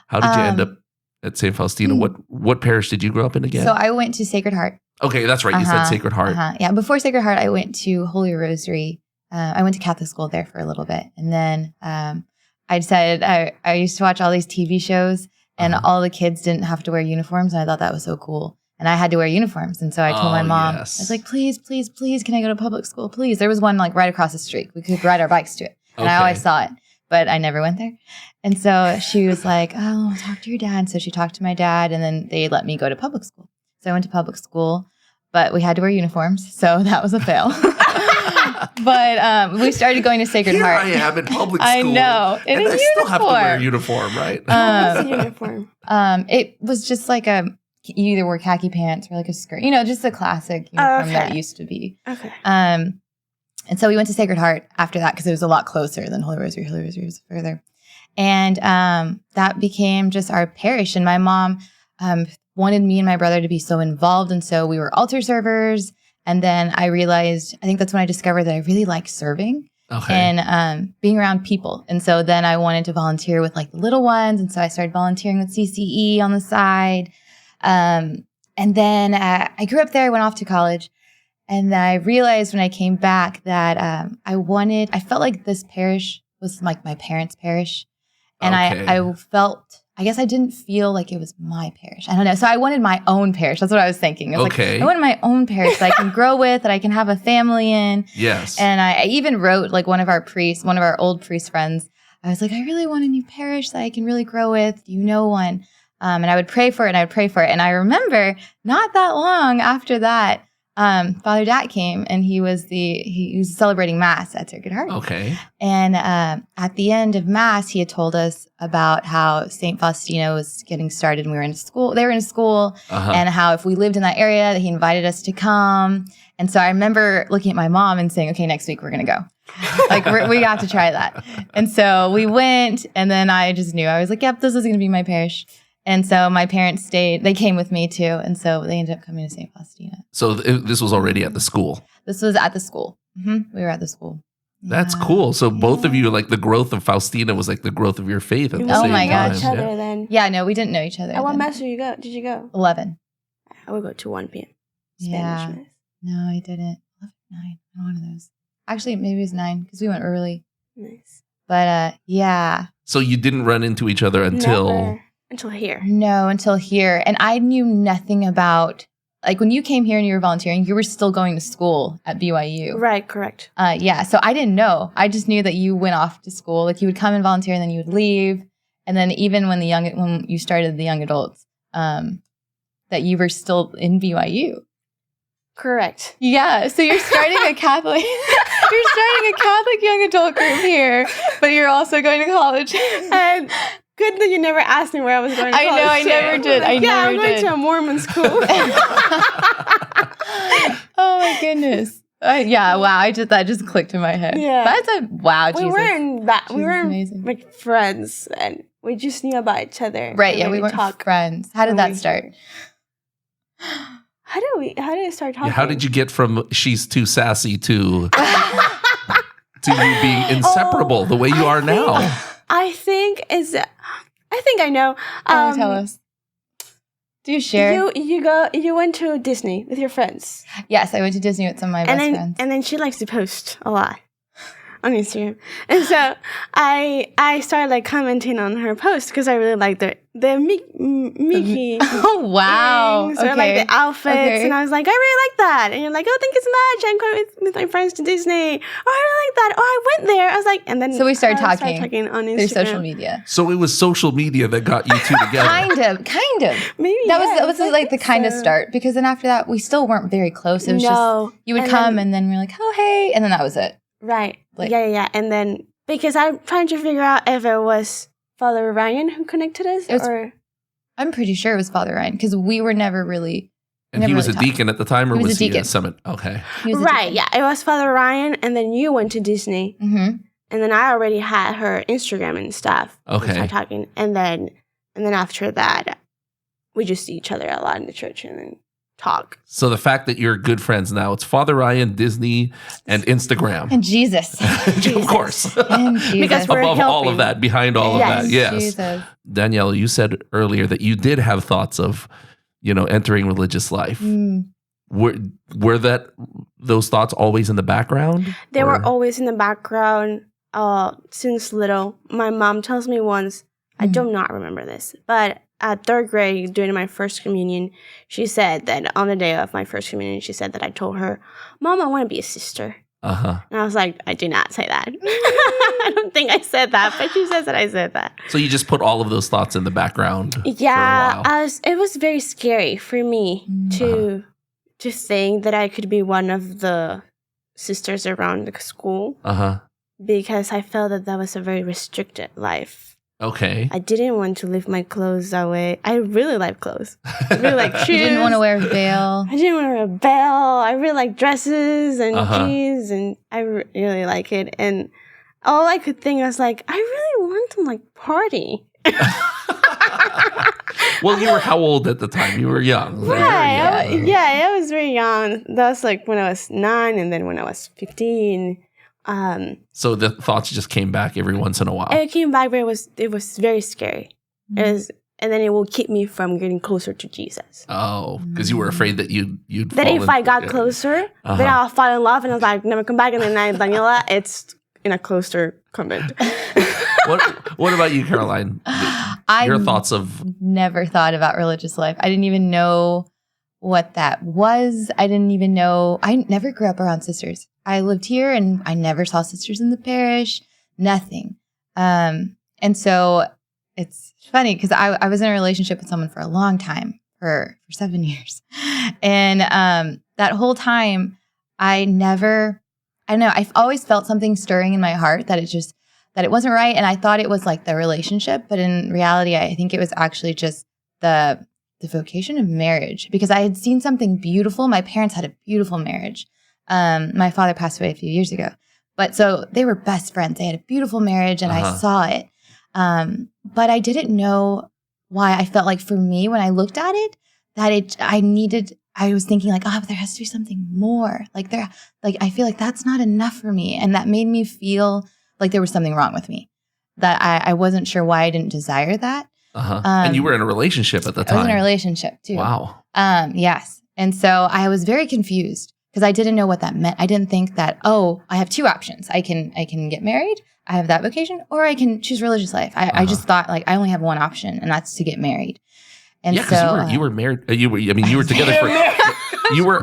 How did you end up at St. Faustina? What parish did you grow up in again? So I went to Sacred Heart. Okay, that's right. You said Sacred Heart. Yeah, before Sacred Heart, I went to Holy Rosary. I went to Catholic school there for a little bit. And then I decided I used to watch all these TV shows and all the kids didn't have to wear uniforms. And I thought that was so cool. And I had to wear uniforms. And so I told my mom, I was like, please, can I go to public school? Please. There was one like right across the street. We could ride our bikes to it. And I always saw it, but I never went there. And so she was like, oh, talk to your dad. So she talked to my dad and then they let me go to public school. So I went to public school, but we had to wear uniforms. So that was a fail. But we started going to Sacred Heart. Here I am in public school. I know. And I still have to wear a uniform, right? What's a uniform? It was just like you either wore khaki pants or like a skirt, just a classic uniform that it used to be. Okay. And so we went to Sacred Heart after that because it was a lot closer than Holy Rosary. Holy Rosary was further. And that became just our parish. And my mom wanted me and my brother to be so involved. And so we were altar servers. And then I realized, I think that's when I discovered that I really like serving and being around people. And so then I wanted to volunteer with like the little ones. And so I started volunteering with CCE on the side. And then I grew up there, I went off to college. And I realized when I came back that I felt like this parish was like my parents' parish. And I felt, I guess I didn't feel like it was my parish. I don't know. So I wanted my own parish. That's what I was thinking. I was like, I wanted my own parish that I can grow with, that I can have a family in. Yes. And I even wrote like one of our old priest friends. I was like, I really want a new parish that I can really grow with. Do you know one? And I would pray for it and I remember not that long after that, Father Dat came and he was celebrating Mass at Sacred Heart. Okay. And at the end of Mass, he had told us about how St. Faustina was getting started and they were in school, and how if we lived in that area, that he invited us to come. And so I remember looking at my mom and saying, okay, next week we're going to go. Like we got to try that. And so we went and then I just knew, I was like, yep, this is going to be my parish. And so my parents stayed. They came with me too. And so they ended up coming to St. Faustina. So this was already at the school? This was at the school. Mm-hmm. We were at the school. That's cool. So both of you, like the growth of Faustina was like the growth of your faith at the same time. Oh my gosh. Each other, then. Yeah, no, we didn't know each other. At what mass did you go? 11. I would go to 1 p.m. Spanish mass. No, I didn't. 9. One of those. Actually, maybe it was 9 because we went early. Nice. But yeah. So you didn't run into each other until... Never. Until here. No, until here. And I knew nothing about, like when you came here and you were volunteering, you were still going to school at BYU. Right, correct. Yeah, so I didn't know. I just knew that you went off to school. Like you would come and volunteer and then you would leave. And then even when you started the young adults, that you were still in BYU. Correct. Yeah, so you're starting a Catholic young adult group here, but you're also going to college. And good that you never asked me where I was going to college. I know, I never did. I'm going to a Mormon school. Oh my goodness. Yeah, wow, that just clicked in my head. Yeah. That's Jesus. We weren't like friends, and we just knew about each other. Right, yeah, we weren't friends. How did that start? How did it start talking? Yeah, how did you get from she's too sassy to you being inseparable the way you are now? I think I know. Tell us. Do you share? You went to Disney with your friends. Yes, I went to Disney with some of my best friends. And then she likes to post a lot on Instagram. And so I started like commenting on her post because I really liked the Mickey. Oh wow! Or like the outfits, and I was like, I really like that. And you're like, oh, thank you so much. I'm going with my friends to Disney. Oh, I really like that. Oh, I went there. I was like, and then so we started talking on Instagram through social media. So it was social media that got you two together. kind of. Maybe that was like the kind of start because then after that we still weren't very close. It was just you would come and then we're like, oh hey, and then that was it. Right. Like, yeah. And then because I'm trying to figure out if it was Father Ryan who connected us, or I'm pretty sure it was Father Ryan because we were never really. And he was a deacon at the time, or was he a summit? Okay. Right, yeah. It was Father Ryan, and then you went to Disney. Mm-hmm. And then I already had her Instagram and stuff. Okay. We started talking. And then after that, we just see each other a lot in the church and then talk. So the fact that you're good friends now, it's Father Ryan, Disney, and Instagram. And Jesus. Of course. And Jesus. Because above all of that, behind all of that, yes. Jesus. Daniela, you said earlier that you did have thoughts of, entering religious life. Were those thoughts always in the background? They were always in the background since little. My mom tells me once, I do not remember this, but at 3rd grade, during my first communion, she said that on the day of my first communion, she said that I told her, Mom, I want to be a sister. Uh-huh. And I was like, I do not say that. I don't think I said that, but she says that I said that. So you just put all of those thoughts in the background. Yeah, for a while. It was very scary for me to think that I could be one of the sisters around the school. Because I felt that was a very restricted life. Okay. I didn't want to leave my clothes that way. I really like clothes. I really like shoes. You didn't want to wear a veil. I didn't want to wear a veil. I really like dresses and jeans, and I really like it. And all I could think, I was like, I really want to party. Well, you were how old at the time? You were young. Right. Yeah, I was very young. That was when I was 9, and then when I was 15. So the thoughts just came back every once in a while. It came back, but it was very scary. And then it will keep me from getting closer to Jesus. Oh, because you were afraid that you'd that if I got closer, then I'll fall in love, and I was like, never come back. And then Daniela, it's in a cloister convent. What about you, Caroline? Your thoughts of never thought about religious life. I didn't even know what that was. I didn't even know. I never grew up around sisters. I lived here and I never saw sisters in the parish, nothing. And so it's funny because I was in a relationship with someone for a long time, for 7 years. And that whole time, I don't know, I've always felt something stirring in my heart that it wasn't right. And I thought it was like the relationship. But in reality, I think it was actually just the vocation of marriage, because I had seen something beautiful. My parents had a beautiful marriage. My father passed away a few years ago, but so they were best friends. They had a beautiful marriage, and I saw it. But I didn't know why. I felt like for me, when I looked at it, that I was thinking like, but there has to be something more. I feel like that's not enough for me. And that made me feel like there was something wrong with me, that I wasn't sure why I didn't desire that. And you were in a relationship at the time. I was in a relationship too. Wow. Yes. And so I was very confused because I didn't know what that meant. I didn't think that, I have 2 options. I can get married, I have that vocation, or I can choose religious life. I just thought I only have one option, and that's to get married. And so you were married. You were together for you were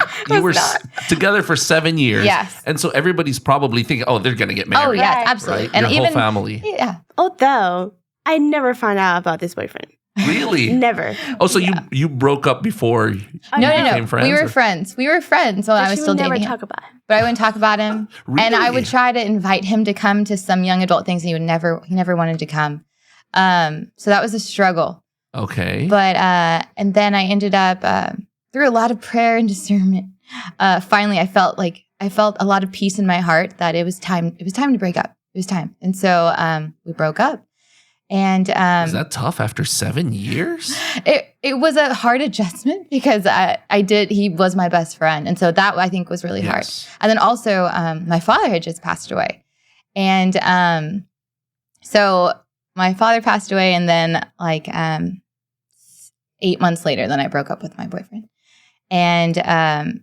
together for 7 years. Yes. And so everybody's probably thinking, they're going to get married. Oh yes, absolutely. Right? And your whole family. Yeah. Although I never found out about this boyfriend. Really? Never. Oh, so you broke up before you became friends? We were friends. We were friends when I was still dating him. Never talk about him. But I wouldn't talk about him. Really? And I would try to invite him to come to some young adult things, and he never wanted to come. So that was a struggle. Okay. But and then I ended up through a lot of prayer and discernment. Finally, I felt a lot of peace in my heart that it was time to break up. It was time. And so we broke up. And was that tough after 7 years? It was a hard adjustment because he was my best friend. And so that I think was really hard. And then also my father had just passed away. And so my father passed away, and then 8 months later, then I broke up with my boyfriend. And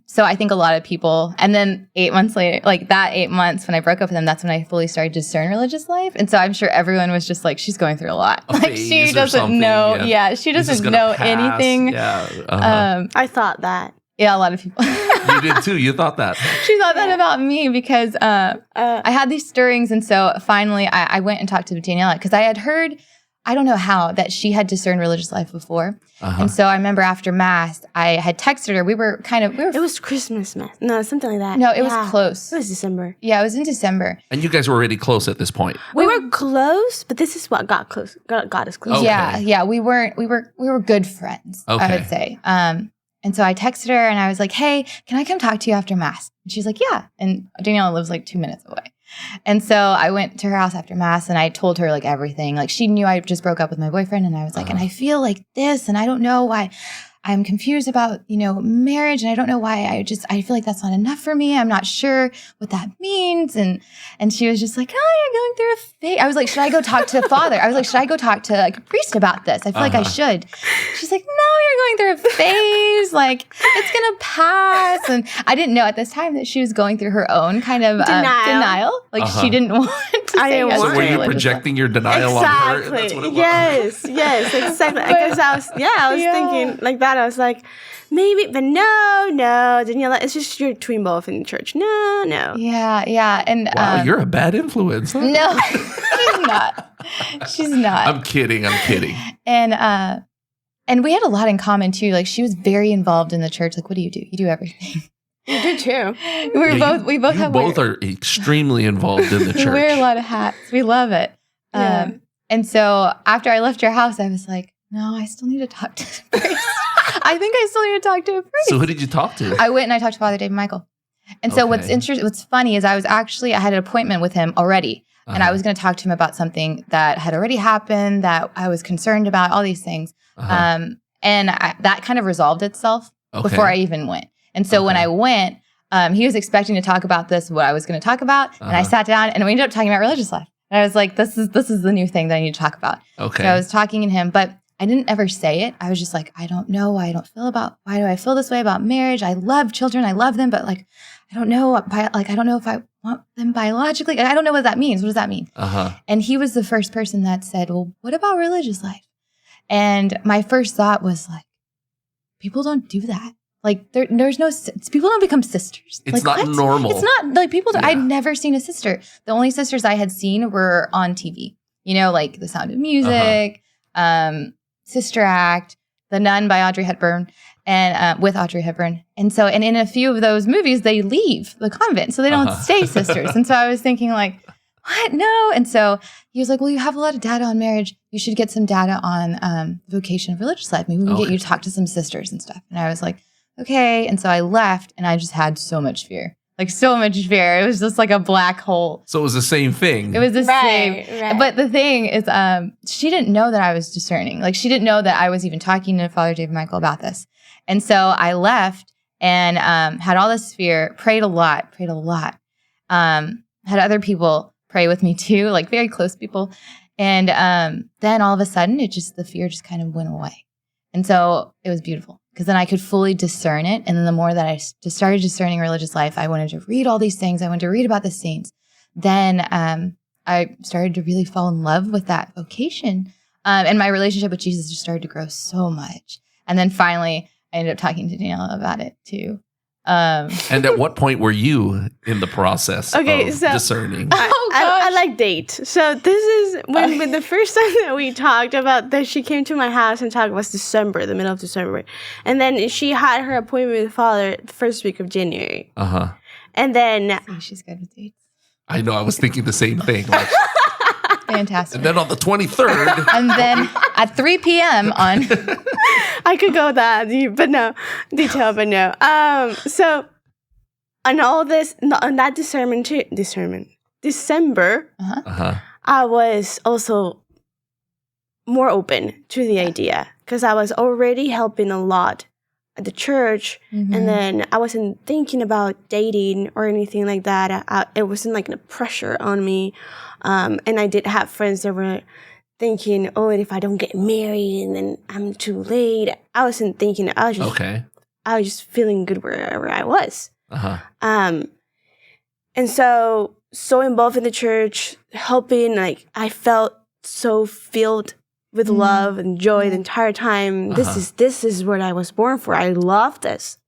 so I think a lot of people, and then 8 months later, that 8 months when I broke up with him, that's when I fully started to discern religious life. And so I'm sure everyone was just like, she's going through a lot. She doesn't know. Yeah, she doesn't know anything. Yeah. I thought that. Yeah, a lot of people. You did too. You thought that. She thought that about me because I had these stirrings. And so finally I went and talked to Daniela because I I don't know how, that she had discerned religious life before. And so I remember after Mass, I had texted her. It was Christmas Mass. No, something like that. No, it was close. It was December. Yeah, it was in December. And you guys were already close at this point. We were close, but this is what got us close. Okay. Yeah. We were good friends, I would say. And so I texted her and I was like, hey, can I come talk to you after Mass? And she's like, yeah. And Daniela lives like 2 minutes away. And so I went to her house after Mass and I told her like everything. Like she knew I just broke up with my boyfriend and I was like, and I feel like this and I don't know why I'm confused about, marriage. And I don't know why I feel like that's not enough for me. I'm not sure what that means. And she was just like, oh, you're going through a phase. I was like, should I go talk to the father? I was like, should I go talk to like a priest about this? I feel like I should. She's like, no, you're going through a phase. Like it's going to pass. And I didn't know at this time that she was going through her own kind of denial. Like she didn't want to say yes. So were you projecting your denial on her? And that's what it was? Yes, exactly. Because I was thinking like that. I was like, maybe, but no, Daniela, it's just you're between both in the church. No. Yeah. And wow, you're a bad influence. Huh? No, she's not. I'm kidding. And we had a lot in common too. Like she was very involved in the church. Like, what do? You do everything. You do too. We both are extremely involved in the church. We wear a lot of hats. We love it. Yeah. And so after I left your house, I was like, no, I still need to talk to the priest. I think I still need to talk to a priest. So who did you talk to? I went and I talked to Father David Michael. And so what's funny is I had an appointment with him already. And I was going to talk to him about something that had already happened, that I was concerned about, all these things. And that kind of resolved itself before I even went. And so when I went, he was expecting to talk about what I was going to talk about. And I sat down and we ended up talking about religious life. And I was like, this is the new thing that I need to talk about. Okay. So I was talking to him, but I didn't ever say it. I was just like, I don't know why why do I feel this way about marriage? I love children. I love them, but like, I don't know. I don't know if I want them biologically. I don't know what that means. What does that mean? And he was the first person that said, well, what about religious life? And my first thought was like, people don't do that. Like there's no, people don't become sisters. It's like, not normal. It's not like people, I'd never seen a sister. The only sisters I had seen were on TV, like The Sound of Music, Sister Act, The Nun by Audrey Hepburn, and with Audrey Hepburn. And so, and in a few of those movies, they leave the convent, so they don't stay sisters. And so I was thinking like, what? No. And so he was like, well, you have a lot of data on marriage. You should get some data on the vocation of religious life. Maybe we can get you to talk to some sisters and stuff. And I was like, okay. And so I left and I just had so much fear. Like so much fear. It was just like a black hole. So it was the same thing. It was the same. Right. But the thing is, she didn't know that I was discerning. Like she didn't know that I was even talking to Father David Michael about this. And so I left and had all this fear, prayed a lot, had other people pray with me too, like very close people. And then all of a sudden, the fear just kind of went away. And so it was beautiful. Because then I could fully discern it. And then the more that I just started discerning religious life, I wanted to read all these things. I wanted to read about the saints. Then I started to really fall in love with that vocation. And my relationship with Jesus just started to grow so much. And then finally, I ended up talking to Daniela about it too. And at what point were you in the process of discerning? I like date. So this is when the first time that we talked about that she came to my house and talked was December, the middle of December. And then she had her appointment with Father the first week of January. And then she's good with dates. I know, I was thinking the same thing. Like, fantastic. And then on the 23rd. And then at 3 p.m. on. I could go that deep, but no. So on all this, on that December, I was also more open to the idea because I was already helping a lot at the church, and then I wasn't thinking about dating or anything like that. It wasn't like a pressure on me, and I did have friends that were thinking, oh, if I don't get married and then I'm too late. I wasn't thinking. I was just feeling good wherever I was. And so involved in the church, helping, like I felt so filled with love and joy the entire time. This is what I was born for. I love this.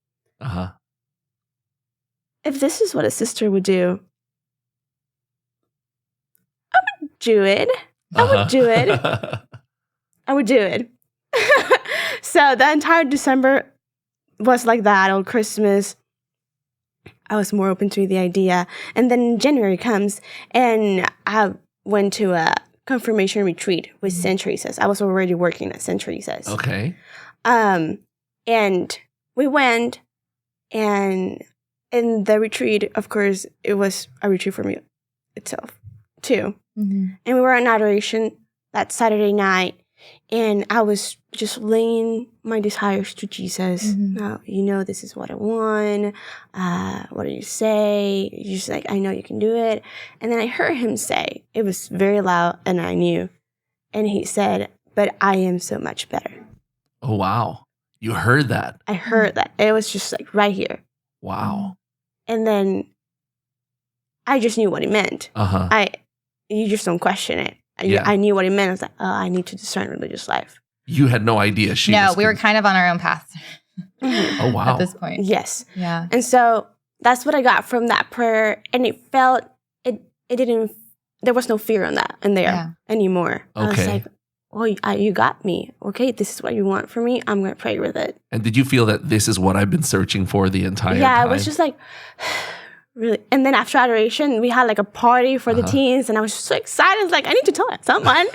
If this is what a sister would do, I would do it. I would do it. So the entire December was like that. On Christmas, I was more open to the idea. And then January comes, and I went to a confirmation retreat with St. Teresa's. I was already working at St. Teresa's. Okay. And we went, and in the retreat, of course, it was a retreat for me itself, too. Mm-hmm. And we were in adoration that Saturday night, and I was just laying my desires to Jesus. Mm-hmm. This is what I want. What do you say? You're just like, I know you can do it. And then I heard him say, it was very loud, and I knew. And he said, but I am so much better. Oh, wow. You heard that? I heard that. It was just like right here. Wow. And then I just knew what it meant. You just don't question it. I knew what it meant. I was like, I need to discern religious life. You had no idea. We were kind of on our own path. Oh, wow. At this point. Yes. Yeah. And so that's what I got from that prayer. And it felt, there was no fear on that in there anymore. Okay. I was like, you got me. Okay, this is what you want from me. I'm going to pray with it. And did you feel that this is what I've been searching for the entire time? Yeah, it was just like, really. And then after adoration, we had like a party for the teens, and I was so excited. I was like, I need to tell someone.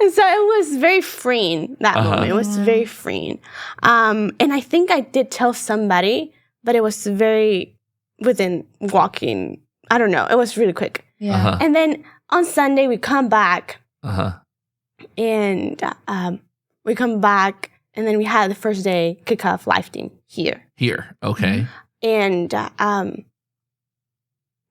And so it was very freeing, that moment. It was very freeing. And I think I did tell somebody, but it was very within walking. I don't know. It was really quick. Yeah. And then on Sunday, we come back. And we come back, and then we had the first day kickoff life team here. Okay. And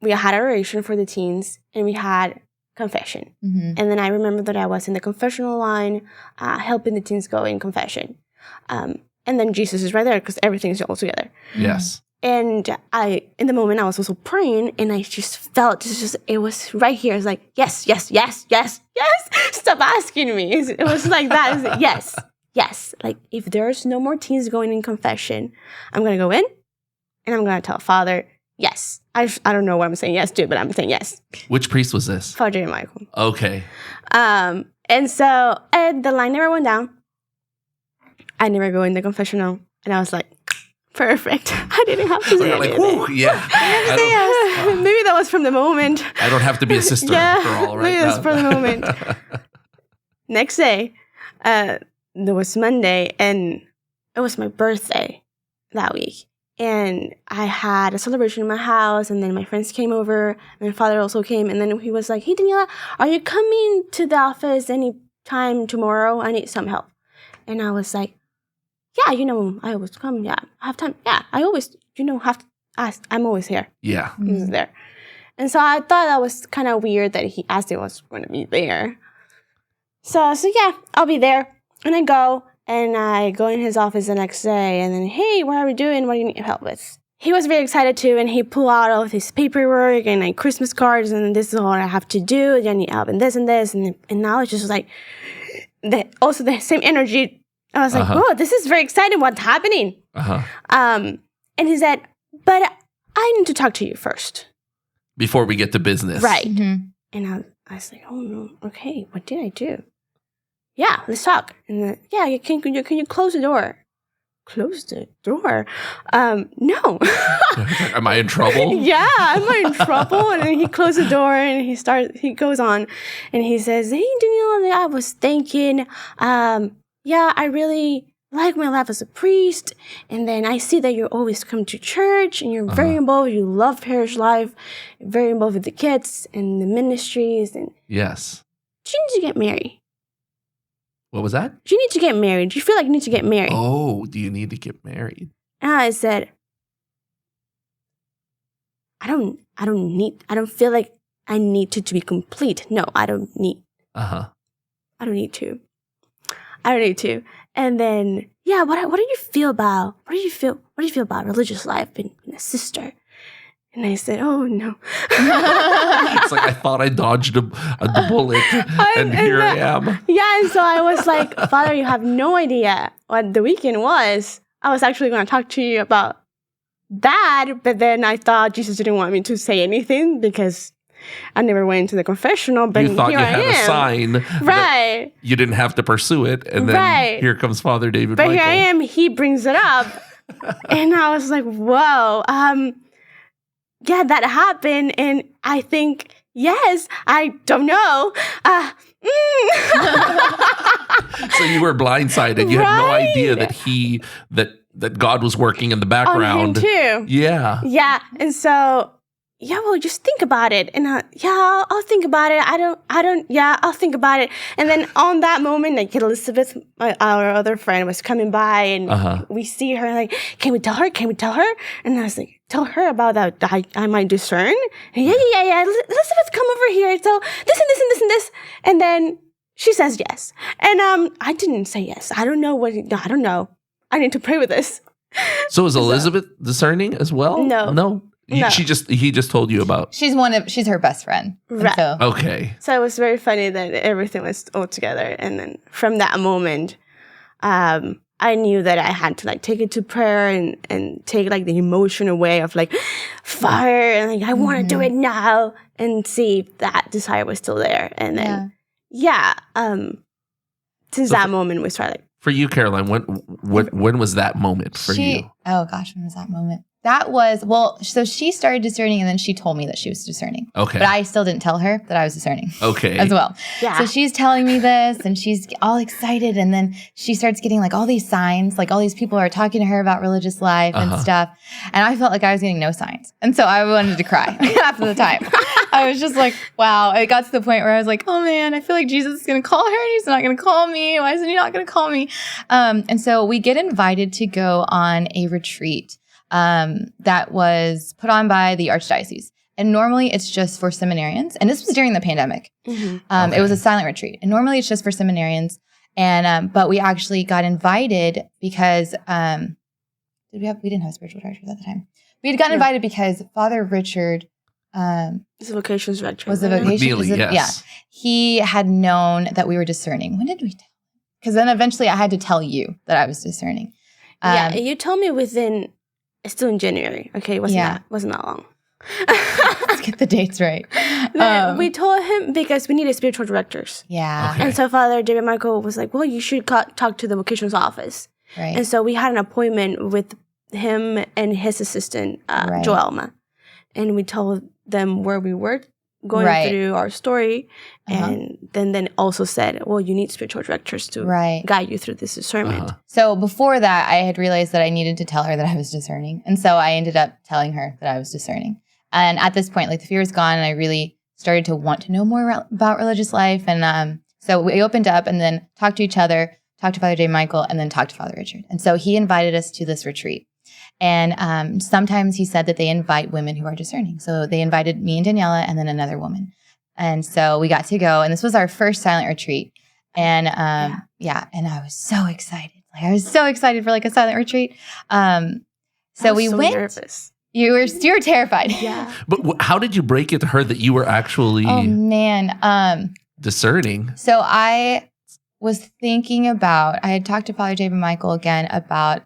we had adoration for the teens, and we had confession. Mm-hmm. And then I remember that I was in the confessional line, helping the teens go in confession. And then Jesus is right there because everything is all together. Yes. And in the moment, I was also praying, and I just felt it was right here. It's like, yes, yes, yes, yes, yes. Stop asking me. It was like that. It was like, yes, yes. Like, if there's no more teens going in confession, I'm going to go in, and I'm going to tell Father, yes. I don't know what I'm saying yes to, but I'm saying yes. Which priest was this? Father J. Michael. Okay. And so the line never went down. I never go in the confessional, and I was like, perfect. I didn't have to say anything. Yeah. Maybe that was from the moment. I don't have to be a sister for all right maybe now. that's from the moment. Next day, there was Monday, and it was my birthday that week. And I had a celebration in my house, and then my friends came over, and my father also came, and then he was like, hey, Daniela, are you coming to the office anytime tomorrow? I need some help. And I was like, yeah, I always come. Yeah, I have time. Yeah, I always, have to ask. I'm always here. Yeah. He's there. And so I thought that was kind of weird that he asked if I was going to be there. So yeah, I'll be there. And I go in his office the next day, and then, hey, what are we doing? What do you need help with? He was very excited too, and he pulled out all of his paperwork and like Christmas cards, and this is all I have to do. I need help in this and this. And now it's just like, also the same energy. I was like, whoa, this is very exciting. What's happening? And he said, but I need to talk to you first. Before we get to business. Right. Mm-hmm. And I was like, oh, no. Okay, what did I do? Yeah, let's talk. And then, can you close the door? Close the door? No. Am I in trouble? Yeah, am I in trouble? And then he closed the door, and he goes on, and he says, hey, Daniela, I was thinking, I really like my life as a priest, and then I see that you always come to church, and you're very involved. You love parish life, very involved with the kids and the ministries. And yes, do you need to get married? What was that? Do you need to get married? Do you feel like you need to get married? Oh, do you need to get married? And I said, I don't feel like I need to be complete. No, I don't need. I don't need to. And then, what do you feel about religious life, being a sister? And I said, oh no. It's like I thought I dodged a bullet, and here I am. Yeah, and so I was like, Father, you have no idea what the weekend was. I was actually going to talk to you about that, but then I thought Jesus didn't want me to say anything because I never went into the confessional, but you thought here you had a sign, right? You didn't have to pursue it, and then here comes Father David. But Michael. here I am. He brings it up, and I was like, "Whoa, yeah, that happened." And I think, yes, I don't know. So you were blindsided. You had no idea that God was working in the background. On him too. Yeah. Yeah. And so, well, just think about it. And I'll think about it. I'll think about it. And then on that moment, like Elizabeth, our other friend, was coming by, and we see her, like, can we tell her? Can we tell her? And I was like, tell her about that. I might discern. And yeah. Elizabeth, come over here. So this and this and this and this. And then she says yes. And I didn't say yes. I don't know. I need to pray with this. So is Elizabeth discerning as well? No. No. He just told you about. She's her best friend. Right. So. Okay. So it was very funny that everything was all together. And then from that moment, I knew that I had to like take it to prayer and take like the emotional way of like fire and like I want to do it now and see if that desire was still there. And then since that moment we started. For you, Caroline, when was that moment for you? Oh gosh, when was that moment? That was, so she started discerning and then she told me that she was discerning. Okay. But I still didn't tell her that I was discerning. Okay. As well. Yeah. So she's telling me this and she's all excited. And then she starts getting like all these signs, like all these people are talking to her about religious life and stuff. And I felt like I was getting no signs. And so I wanted to cry half of the time. I was just like, wow. It got to the point where I was like, oh man, I feel like Jesus is going to call her and he's not going to call me. Why isn't he not going to call me? And so we get invited to go on a retreat. That was put on by the Archdiocese. And normally it's just for seminarians. And this was during the pandemic. Mm-hmm. It was a silent retreat. And normally it's just for seminarians. And but we actually got invited because we didn't have spiritual directors at the time. We had gotten invited because Father Richard was the vocations director. Yes. Yeah. He had known that we were discerning. When did we tell? Because then eventually I had to tell you that I was discerning. You told me within... It's still in January. Okay, wasn't that long. Let's get the dates right. We told him because we needed spiritual directors. Yeah. Okay. And so Father David Michael was like, well, you should talk to the vocations office. Right. And so we had an appointment with him and his assistant, Joelma. And we told them where we were going through our story. And then also said, well, you need spiritual directors to guide you through this discernment. So before that, I had realized that I needed to tell her that I was discerning. And so I ended up telling her that I was discerning. And at this point, like the fear was gone and I really started to want to know more about religious life. And so we opened up and then talked to each other, talked to Father J. Michael, and then talked to Father Richard. And so he invited us to this retreat. And sometimes he said that they invite women who are discerning. So they invited me and Daniela and then another woman. And so we got to go. And this was our first silent retreat. And and I was so excited. Like I was so excited for like a silent retreat. So we went. Nervous. You were terrified. Yeah. But how did you break it to her that you were actually discerning? So I was thinking about, I had talked to Father David Michael again about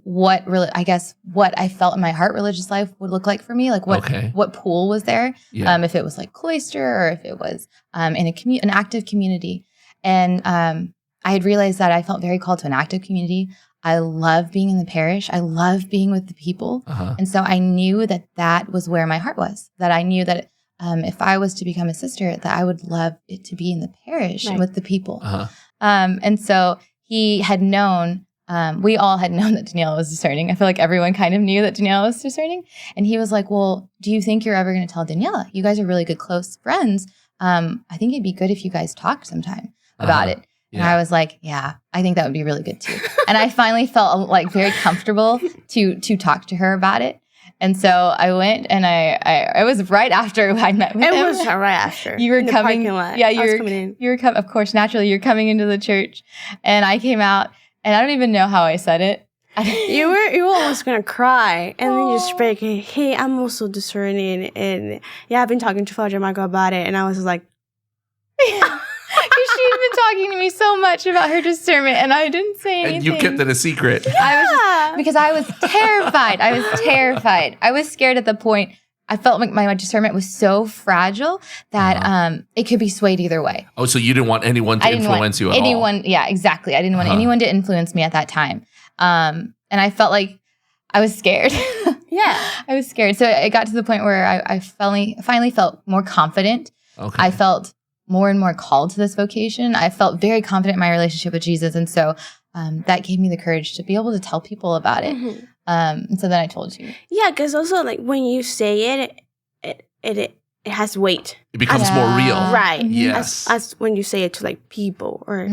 what I felt in my heart religious life would look like for me, like what pool was there, if it was like cloister or if it was in an active community. And I had realized that I felt very called to an active community. I love being in the parish. I love being with the people. And so I knew that was where my heart was, that I knew that if I was to become a sister, that I would love it to be in the parish with the people. And so he had known, we all had known that Daniela was discerning. I feel like everyone kind of knew that Daniela was discerning. And he was like, well, do you think you're ever going to tell Daniela? You guys are really good, close friends. I think it'd be good if you guys talked sometime about it. And I was like, yeah, I think that would be really good too. And I finally felt like very comfortable to talk to her about it. And so I went and I was right after I met with him. It was right after. You were coming. Parking lot. Yeah, I was coming in. You were of course, naturally, you're coming into the church. And I came out and I don't even know how I said it. You were almost gonna cry, and then you just break. Hey, I'm also discerning, and I've been talking to Father Michael about it, and I was like, she'd been talking to me so much about her discernment, and I didn't say anything. And you kept it a secret. Because I was terrified. I was scared at the point. I felt like my discernment was so fragile that it could be swayed either way. Oh, so you didn't want anyone to influence you at all? Yeah, exactly. I didn't want anyone to influence me at that time. And I felt like I was scared. Yeah. I was scared. So it got to the point where I finally felt more confident. Okay. I felt more and more called to this vocation. I felt very confident in my relationship with Jesus. And so that gave me the courage to be able to tell people about it. Mm-hmm. And so then I told you. Yeah, because also like when you say it has weight. It becomes more real. Right. Mm-hmm. Yes. As when you say it to like people or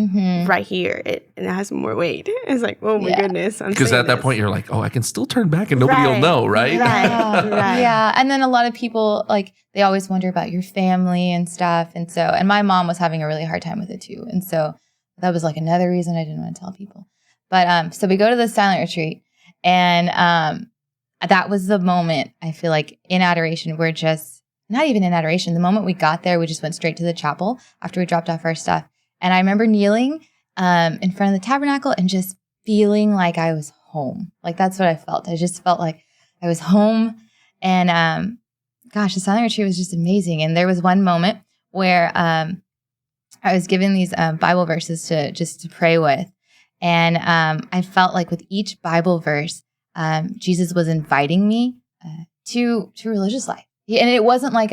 right here, it has more weight. It's like, oh my goodness. Because at that point you're like, oh, I can still turn back and nobody will know, right? Right. Yeah. And then a lot of people, like, they always wonder about your family and stuff. And so, and my mom was having a really hard time with it too. And so that was like another reason I didn't want to tell people. But so we go to the silent retreat, and that was the moment, I feel like, in adoration, we're just, not even in adoration. The moment we got there, we just went straight to the chapel after we dropped off our stuff. And I remember kneeling in front of the tabernacle and just feeling like I was home. Like, that's what I felt. I just felt like I was home. And gosh, the silent retreat was just amazing. And there was one moment where I was given these Bible verses to pray with. And I felt like with each Bible verse, Jesus was inviting me to religious life. And it wasn't like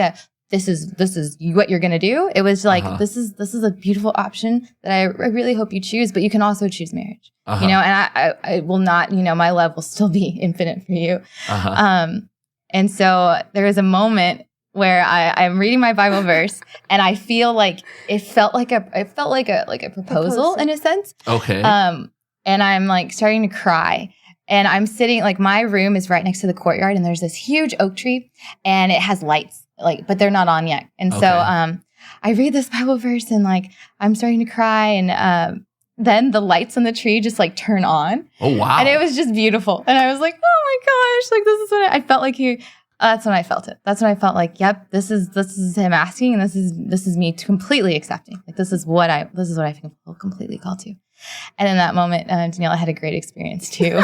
this is what you're going to do. It was like, this is a beautiful option that I really hope you choose, but you can also choose marriage, and I will not, my love will still be infinite for you. And so there was a moment where I'm reading my Bible verse and I feel like it felt like a proposal in a sense. Okay. And I'm like starting to cry. And I'm sitting, like, my room is right next to the courtyard, and there's this huge oak tree, and it has lights, like, but they're not on yet. And so I read this Bible verse, and like I'm starting to cry, and then the lights on the tree just like turn on. Oh wow! And it was just beautiful, and I was like, oh my gosh, like this is what I felt like he. That's when I felt it. That's when I felt like, yep, this is him asking, and this is me completely accepting. Like this is what I feel completely called to. And in that moment, Daniela had a great experience too,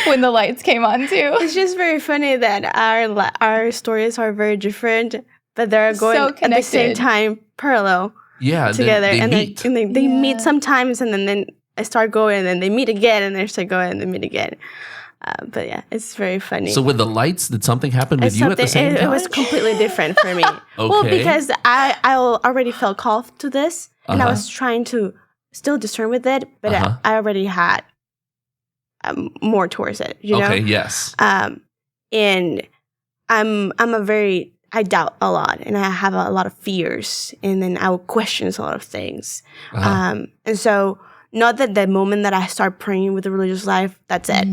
when the lights came on too. It's just very funny that our stories are very different, but they're going at the same time, parallel. Yeah, together, they and meet. They meet sometimes, and then I start going, and then they meet again, and they start going, and they meet again. But yeah, it's very funny. So with the lights, did something happen with you at the same time? It was completely different for me. Okay. Well, because I already felt called to this, and I was trying to still discern with it, but I already had more towards it, you know? Okay, yes. And I doubt a lot, and I have a lot of fears, and then I will question a lot of things. And so, not that the moment that I start praying with the religious life, that's it.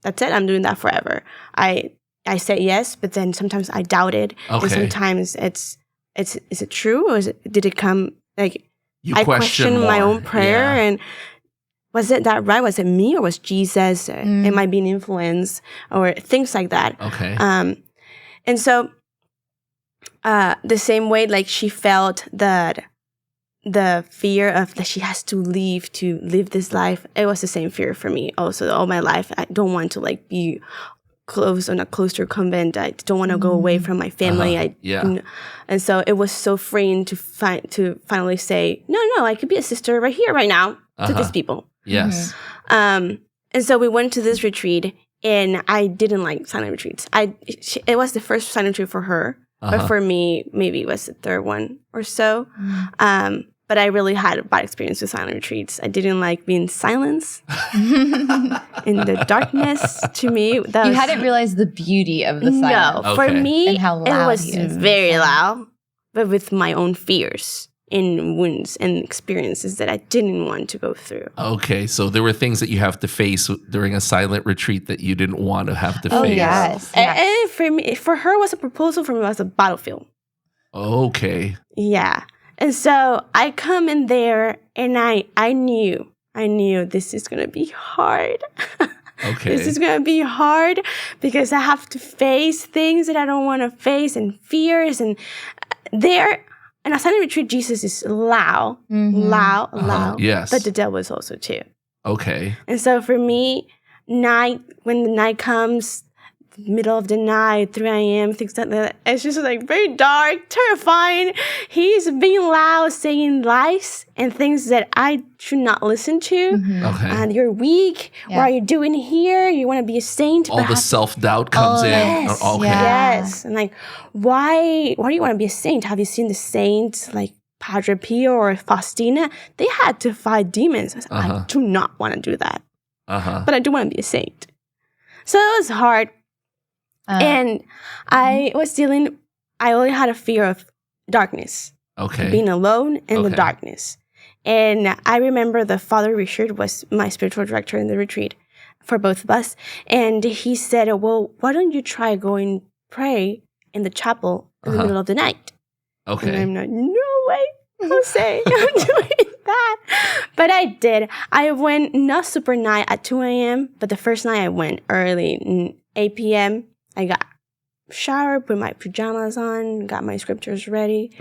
That's it. I'm doing that forever. I say yes, but then sometimes I doubt it, and sometimes is it true, or did it come like? I question my own prayer, and was it that right? Was it me, or was Jesus? Am I being influenced, or things like that? Okay. And so the same way, like she felt that the fear of that she has to live this life, it was the same fear for me. Also, all my life, I don't want to like be close on a cloister convent. I don't want to go away from my family. And so it was so freeing to finally say, no, I could be a sister right here, right now to these people. Yes. And so we went to this retreat, and I didn't like silent retreats. It was the first silent retreat for her, but for me, maybe it was the third one or so. But I really had a bad experience with silent retreats. I didn't like being silenced in the darkness. To me, you hadn't realized the beauty of the silence. No, for me, and how loud it was very loud, but with my own fears and wounds and experiences that I didn't want to go through. Okay, so there were things that you have to face during a silent retreat that you didn't want to have to face. Oh, yes. And for me, for her, it was a proposal. For me, it was a battlefield. Okay. Yeah. And so I come in there, and I knew this is going to be hard. Okay. This is going to be hard because I have to face things that I don't want to face, and fears. And there, in a silent retreat, Jesus is loud. Yes. But the devil is also too. Okay. And so for me, when the night comes, middle of the night, 3 a.m., things like that. It's just like very dark, terrifying. He's being loud, saying lies and things that I should not listen to. Okay. And you're weak. What are you doing here? You want to be a saint? All the self-doubt comes in. Yes. Okay. Yes. And like, why do you want to be a saint? Have you seen the saints like Padre Pio or Faustina? They had to fight demons. I said, I do not want to do that. But I do want to be a saint. So it was hard. And I only had a fear of darkness. Okay. Being alone in the darkness. And I remember the Father Richard was my spiritual director in the retreat for both of us. And he said, well, why don't you try going pray in the chapel in the middle of the night? Okay. And I'm like, no way, Jose, I'm doing that. But I did. I went not super night at 2 a.m., but the first night I went early, 8 p.m. I got showered, put my pajamas on, got my scriptures ready,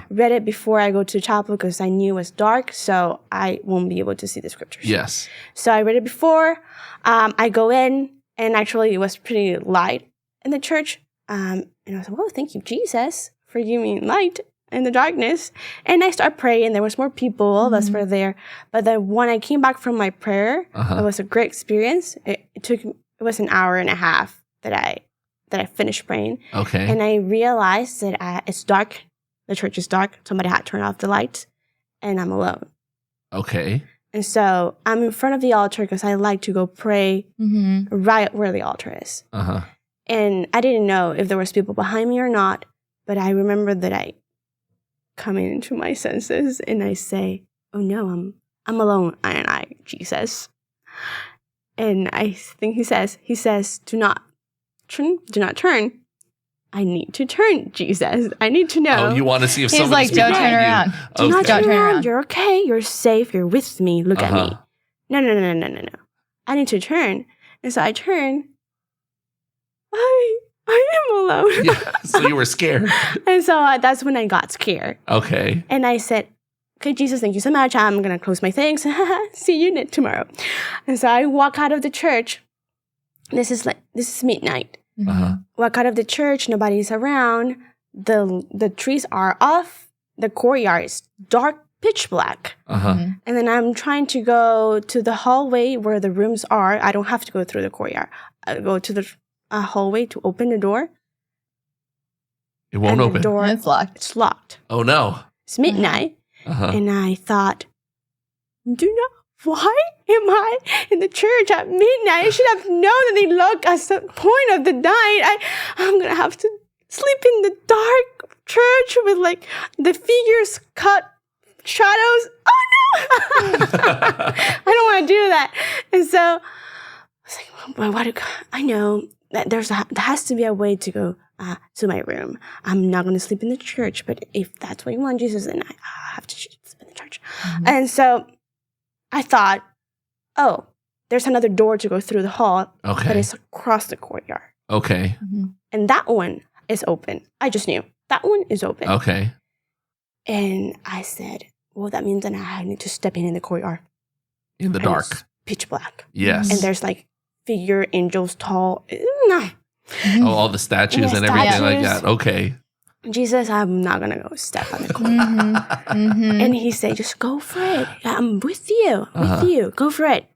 read it before I go to chapel because I knew it was dark, so I won't be able to see the scriptures. Yes. So I read it before. I go in, and actually it was pretty light in the church. And I was like, well, thank you, Jesus, for giving me light in the darkness. And I started praying. There was more people. All of us were there. But then when I came back from my prayer, it was a great experience. It was an hour and a half that I finished praying. Okay. And I realized that it's dark. The church is dark. Somebody had turned off the lights. And I'm alone. Okay. And so I'm in front of the altar because I like to go pray right where the altar is. And I didn't know if there was people behind me or not. But I remember that I come into my senses and I say, oh no, I'm alone, and I, Jesus. And I think he says, do not turn. I need to turn, Jesus. I need to know. Oh, you want to see if He's somebody's like, don't turn around. Do not turn around. You're okay. You're safe. You're with me. Look at me. No. I need to turn. And so I turn. I am alone. Yeah, so you were scared. And so that's when I got scared. Okay. And I said, okay, Jesus, thank you so much. I'm going to close my things. See you tomorrow. And so I walk out of the church. This is midnight. Walk out of the church. Nobody's around. The trees are off. The courtyard is dark, pitch black. And then I'm trying to go to the hallway where the rooms are. I don't have to go through the courtyard. I go to the hallway to open the door. It won't open. The door, it's locked. It's locked. Oh no. It's midnight. And I thought, why am I in the church at midnight? I should have known that they lock at some point of the night. I'm going to have to sleep in the dark church with like the figures cut shadows. Oh no! I don't want to do that. And so I was like, well, I know that there has to be a way to go to my room. I'm not going to sleep in the church, but if that's what you want, Jesus, then I have to sleep in the church. And so I thought, oh, there's another door to go through the hall, but it's across the courtyard. Okay. And that one is open. I just knew. That one is open. Okay. And I said, well, that means that I need to step in the courtyard. In the dark. It's pitch black. Yes. And there's like figure angels tall. Oh, all the statues and everything like that. Okay. Jesus, I'm not going to go step on the courtyard. And he said, just go for it. I'm with you. With you. Go for it.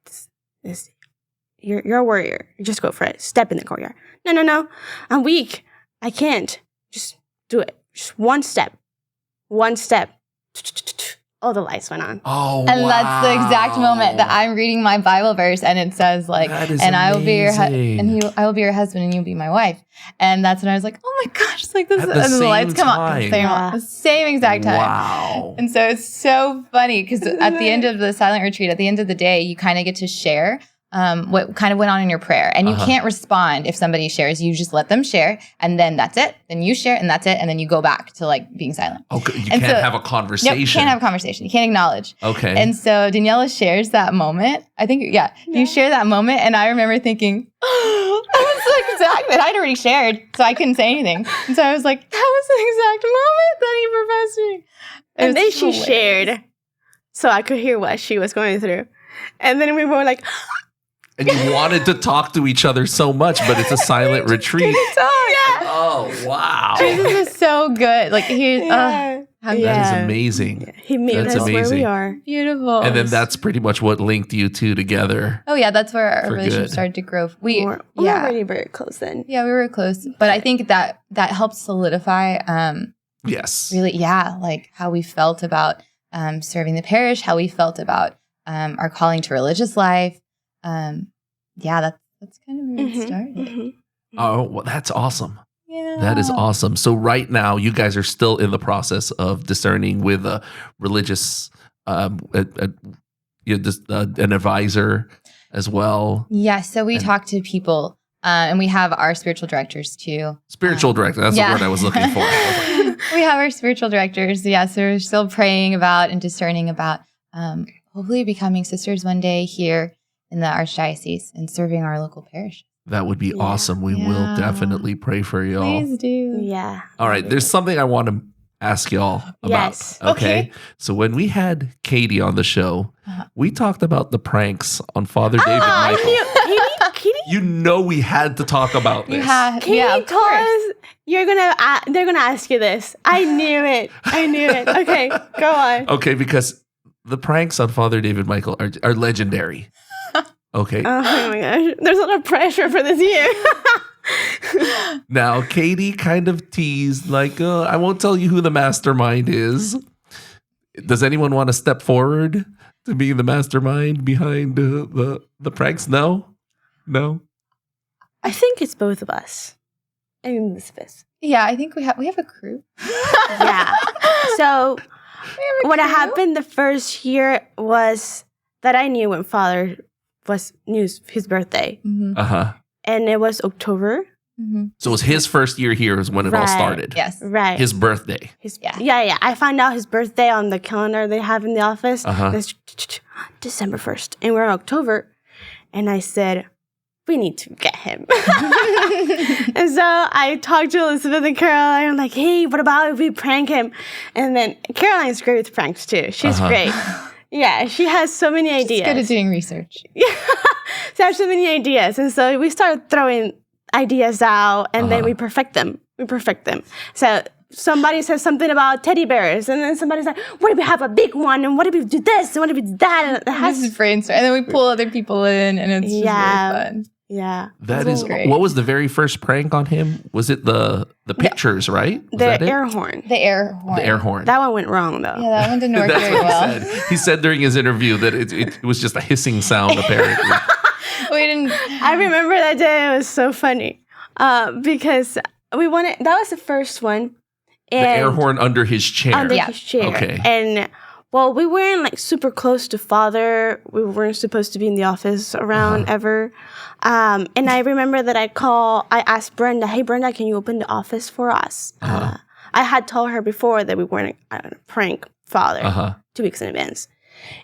You're a warrior. Just go for it. Step in the courtyard. No. I'm weak. I can't. Just do it. Just one step. One step. All the lights went on. Oh, and that's the exact moment that I'm reading my Bible verse, and it says like, "And I will be your I will be your husband, and you'll be my wife." And that's when I was like, "Oh my gosh!" It's like this, and then the lights come on the same exact time. Wow! And so it's so funny because at the end of the silent retreat, at the end of the day, you kind of get to share what kind of went on in your prayer, and you can't respond if somebody shares. You just let them share, and then that's it. Then you share, and that's it, and then you go back to like being silent. Okay, you can't have a conversation. Nope, you can't have a conversation. You can't acknowledge. Okay. And so Daniela shares that moment. I think, you share that moment, and I remember thinking, oh, that was like exactly. I'd already shared, so I couldn't say anything. And so I was like, that was the exact moment that he proposed to me. And then she shared, so I could hear what she was going through, and then we were like. And you wanted to talk to each other so much, but it's a silent retreat. Oh, wow. Jesus is so good. Like that is amazing. Yeah. He made us where we are. Beautiful. And then that's pretty much what linked you two together. Oh yeah, that's where our relationship started to grow. We were already very close then. Yeah, we were close. But I think that helped solidify yes. Really, like how we felt about serving the parish, how we felt about our calling to religious life. That's kind of where it started. Mm-hmm. Oh, well, that's awesome. Yeah. That is awesome. So right now, you guys are still in the process of discerning with a religious, an advisor as well. Yeah. So we talk to people, and we have our spiritual directors too. Spiritual director. That's the word I was looking for. We have our spiritual directors. Yeah. So we're still praying about and discerning about hopefully becoming sisters one day here in the Archdiocese and serving our local parish. That would be awesome. We will definitely pray for y'all. Please do. Yeah. All right. There's something I want to ask y'all about. Yes. Okay. So when we had Katy on the show, we talked about the pranks on Father David Michael. Katy? You know we had to talk about this. Katy told us they're gonna ask you this. I knew it. Okay, go on. Okay, because the pranks on Father David Michael are legendary. Okay. Oh my gosh. There's a lot of pressure for this year. Now, Katy kind of teased, like, I won't tell you who the mastermind is. Does anyone want to step forward to be the mastermind behind the pranks? No? I think it's both of us. I mean, Elizabeth. Yeah, I think we have a crew. Yeah. So what happened the first year was that I knew when Father knew his birthday. Mm-hmm. And it was October. Mm-hmm. So it was his first year here is when it all started. Yes. Right. His birthday. Yeah. I found out his birthday on the calendar they have in the office. It's December 1st. And we're in October. And I said, we need to get him. And so I talked to Elizabeth and Caroline. I'm like, hey, what about if we prank him? And then Caroline's great with pranks too. She's great. Yeah, she has so many ideas. She's good at doing research. Yeah, she has so many ideas. And so we started throwing ideas out, and then we perfect them. So somebody says something about teddy bears, and then somebody's like, what if we have a big one? And what if we do this? And what if we do that? And it has to brainstorm. And then we pull other people in, and it's just really fun. Yeah. That is great. What was the very first prank on him? Was it the pictures, right? Was the air horn. The air horn. The air horn. That one went wrong, though. Yeah, that one didn't work That's very what well. He said during his interview that it was just a hissing sound, apparently. I remember that day. It was so funny because that was the first one. And the air horn under his chair. His chair. Okay. And well, we weren't like super close to Father. We weren't supposed to be in the office around ever. And I remember that I asked Brenda, hey, Brenda, can you open the office for us? I had told her before that we weren't going to prank Father 2 weeks in advance.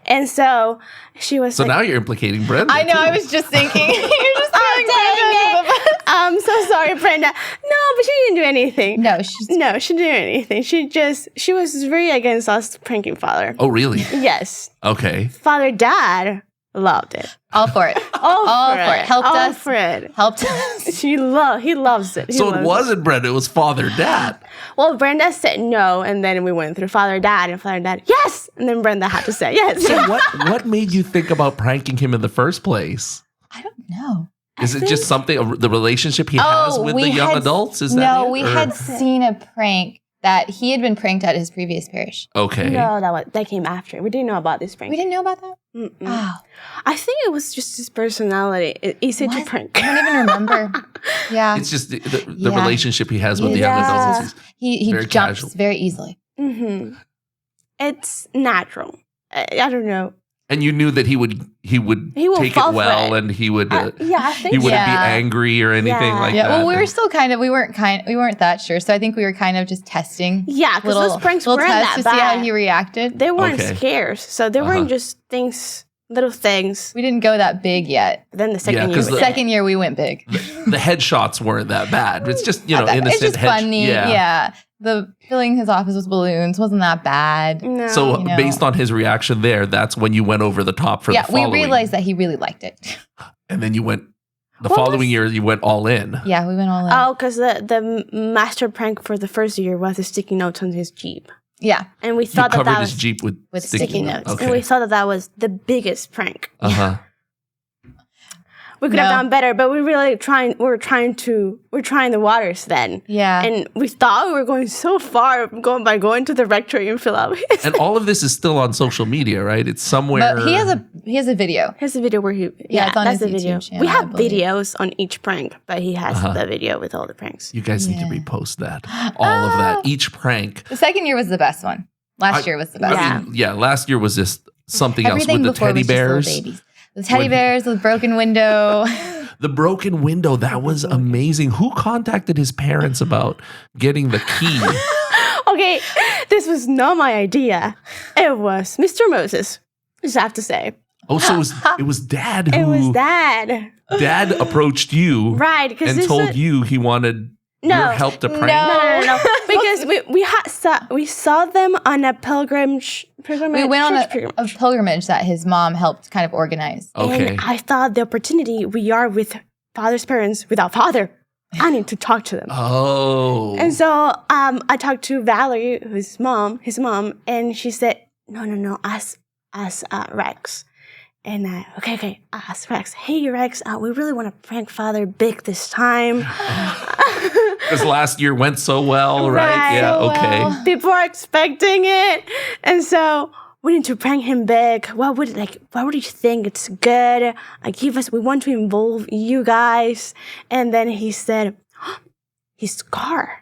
And so she was So now you're implicating Brenda. I know, too. I was just thinking. You're just throwing Brenda. I'm so sorry, Brenda. No, but she didn't do anything. No, she didn't do anything. She was very against us pranking Father. Oh, really? Yes. Okay. Father Dad loved it. All for it. All for it. Helped All us. for it. Helped us. He loves it. So it wasn't Brenda, it was Father Dad. Well, Brenda said no, and then we went through Father Dad, and Father Dad, yes! And then Brenda had to say yes. So what made you think about pranking him in the first place? I don't know. Is it just something, the relationship he has with the young adults? Is that No, it, we had seen a prank that he had been pranked at his previous parish. Okay. No, that came after. We didn't know about this prank. We didn't know about that? Oh. I think it was just his personality. It's easy to prank. I don't even remember. Yeah. It's just the relationship he has with the young adults. He very jumps casual. very easily. Mm-hmm. It's natural. I don't know. And you knew that he would take it well, and he would I think he wouldn't be angry or anything like that. Well, we were still we weren't that sure. So I think we were kind of just testing. Yeah, because those pranks weren't that to bad. See how he reacted. They weren't scares, so they weren't just little things. We didn't go that big yet. Then the second year, we went big. The headshots weren't that bad. It's just innocent. It's just funny. Yeah. The filling his office with balloons wasn't that bad. No. So based on his reaction there, that's when you went over the top for the following. We realized that he really liked it. And then you went, following year, you went all in. Yeah, we went all in. Oh, because the master prank for the first year was the sticky notes on his Jeep. Yeah. And we thought that was his Jeep with sticky notes. Okay. And we thought that was the biggest prank. Uh-huh. We could have done better, but we're trying the waters then. Yeah. And we thought we were going so far by going to the rectory in Philadelphia. And all of this is still on social media, right? It's somewhere. But he has a video. He has a video where he it's on that's his the video. YouTube channel, We have I believe. videos on each prank, but he has the video with all the pranks. You guys need to repost that. All of that. Each prank. The second year was the best one. Last year was the best. I mean, last year was just something Everything else with the before teddy was just little bears. babies. The teddy bears, the broken window. The broken window, that was amazing. Who contacted his parents about getting the key? Okay, this was not my idea. It was Mr. Moses, I just have to say. Oh, so it was Dad who... It was Dad. Dad approached you right, and told you he wanted your help to prank. No. Because we saw them on a pilgrimage. We went on a pilgrimage that his mom helped kind of organize. Okay. And I thought the opportunity we are with Father's parents without Father. I need to talk to them. Oh. And so I talked to Valerie, his mom, and she said, no, ask Rex. And okay, ask Rex. Hey, Rex, we really want to prank Father big this time. Because last year went so well, right? Yeah, okay. Well. People are expecting it. And so we need to prank him big. What would you think? It's good. We want to involve you guys. And then he said, his car.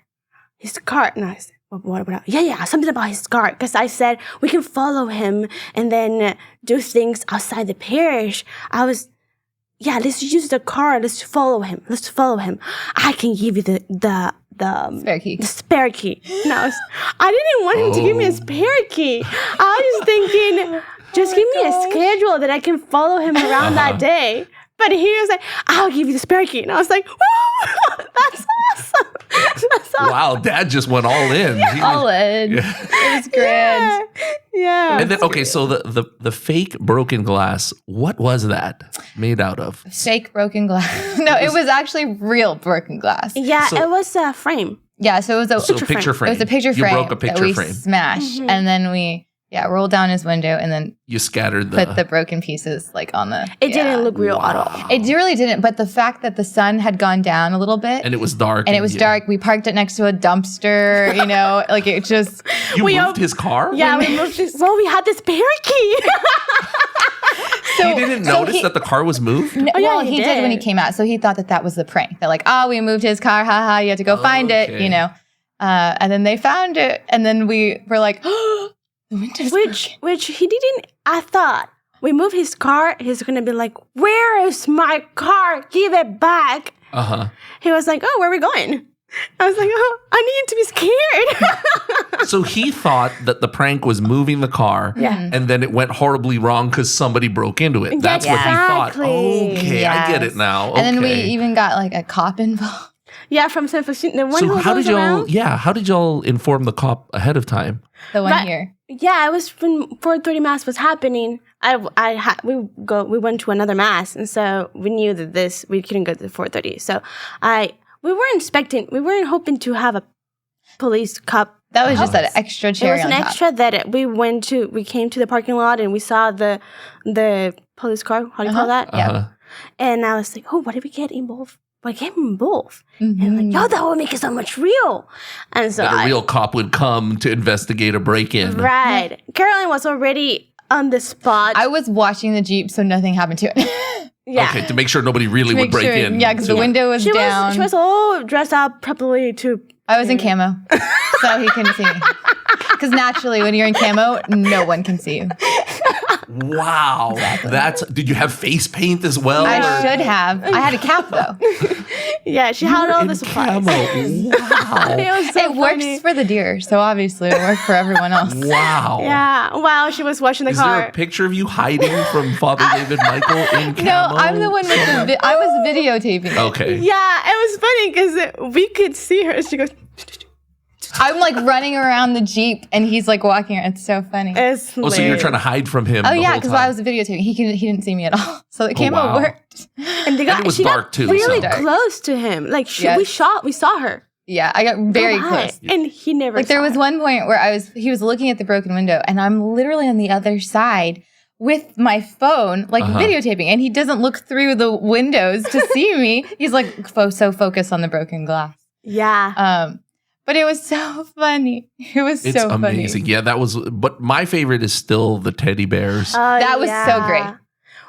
And I said, what? Yeah, something about his car. Because I said, we can follow him and then do things outside the parish. Let's use the car. Let's follow him. I can give you the spare key. The spare key. No, I didn't want him to give me a spare key. I was just thinking, just give me a schedule that I can follow him around that day. But he was like, I'll give you the spare key. And I was like, woo, that's awesome. Wow, Dad just went all in. All in. Yeah. It was grand. Yeah. And then, okay, so the fake broken glass, what was that made out of? Fake broken glass. No, it was actually real broken glass. Yeah, it was a frame. Yeah, so it was a picture frame. It was a picture frame. You broke a picture frame. Smashed. Mm-hmm. And then we rolled down his window and then you scattered put the broken pieces on the... It didn't look real at all. It really didn't. But the fact that the sun had gone down a little bit. And it was dark. Dark. We parked it next to a dumpster, it just... You moved his car? Yeah, we moved his... Well, we had this spare key. So he didn't notice that the car was moved? No, well, he did when he came out. So he thought that was the prank. They're we moved his car. Ha, you had to go find it, And then they found it. And then we were like... Which he didn't. I thought we move his car. He's gonna be like, "Where is my car? Give it back." He was like, "Oh, where are we going?" I was like, "Oh, I need to be scared." So he thought that the prank was moving the car, and then it went horribly wrong because somebody broke into it. That's what he thought. Okay, yes. I get it now. Okay. And then we even got a cop involved. Yeah, from San Francisco. The one so who how did y'all? around? Yeah, how did y'all inform the cop ahead of time? The one here. Yeah, it was when 4:30 mass was happening. We went to another mass, and so we knew that we couldn't go to the 4:30. So we weren't hoping to have a police cop. That was just that extra cherry. It was an extra that we came to the parking lot and we saw the police car. How do you call that? Yeah. And I was like, oh, what did we get involved? Like him both. Mm-hmm. And that would make it so much real. And so that a real cop would come to investigate a break-in. Right. Caroline was already on the spot. I was watching the Jeep so nothing happened to it. Yeah. Okay, to make sure nobody really would break in. Yeah, because the window was down. She was all dressed up properly too. I was in camo, so he couldn't see me. Because naturally, when you're in camo, no one can see you. Wow. Exactly. Did you have face paint as well? I should have. I had a cap though. Yeah, she had all the supplies. Wow. It works for the deer, so obviously it worked for everyone else. Wow. Yeah. While she was washing the car. Is there a picture of you hiding from Father David Michael in camo? No, I'm the one with I was videotaping it. Okay. Yeah, it was funny because we could see her. She goes... I'm like running around the Jeep and he's like walking around. It's so funny. It's hilarious. So you're trying to hide from him. Oh yeah, because while I was videotaping, he didn't see me at all. So the camera worked. And it was dark too. Really close to him. Like we saw her. Yeah, I got very close. And he never there was one point where he was looking at the broken window and I'm literally on the other side with my phone, like videotaping, and he doesn't look through the windows to see me. He's like so focused on the broken glass. Yeah. But it was so funny. It's so amazing. Funny. Yeah, that was. But my favorite is still the teddy bears. That was so great.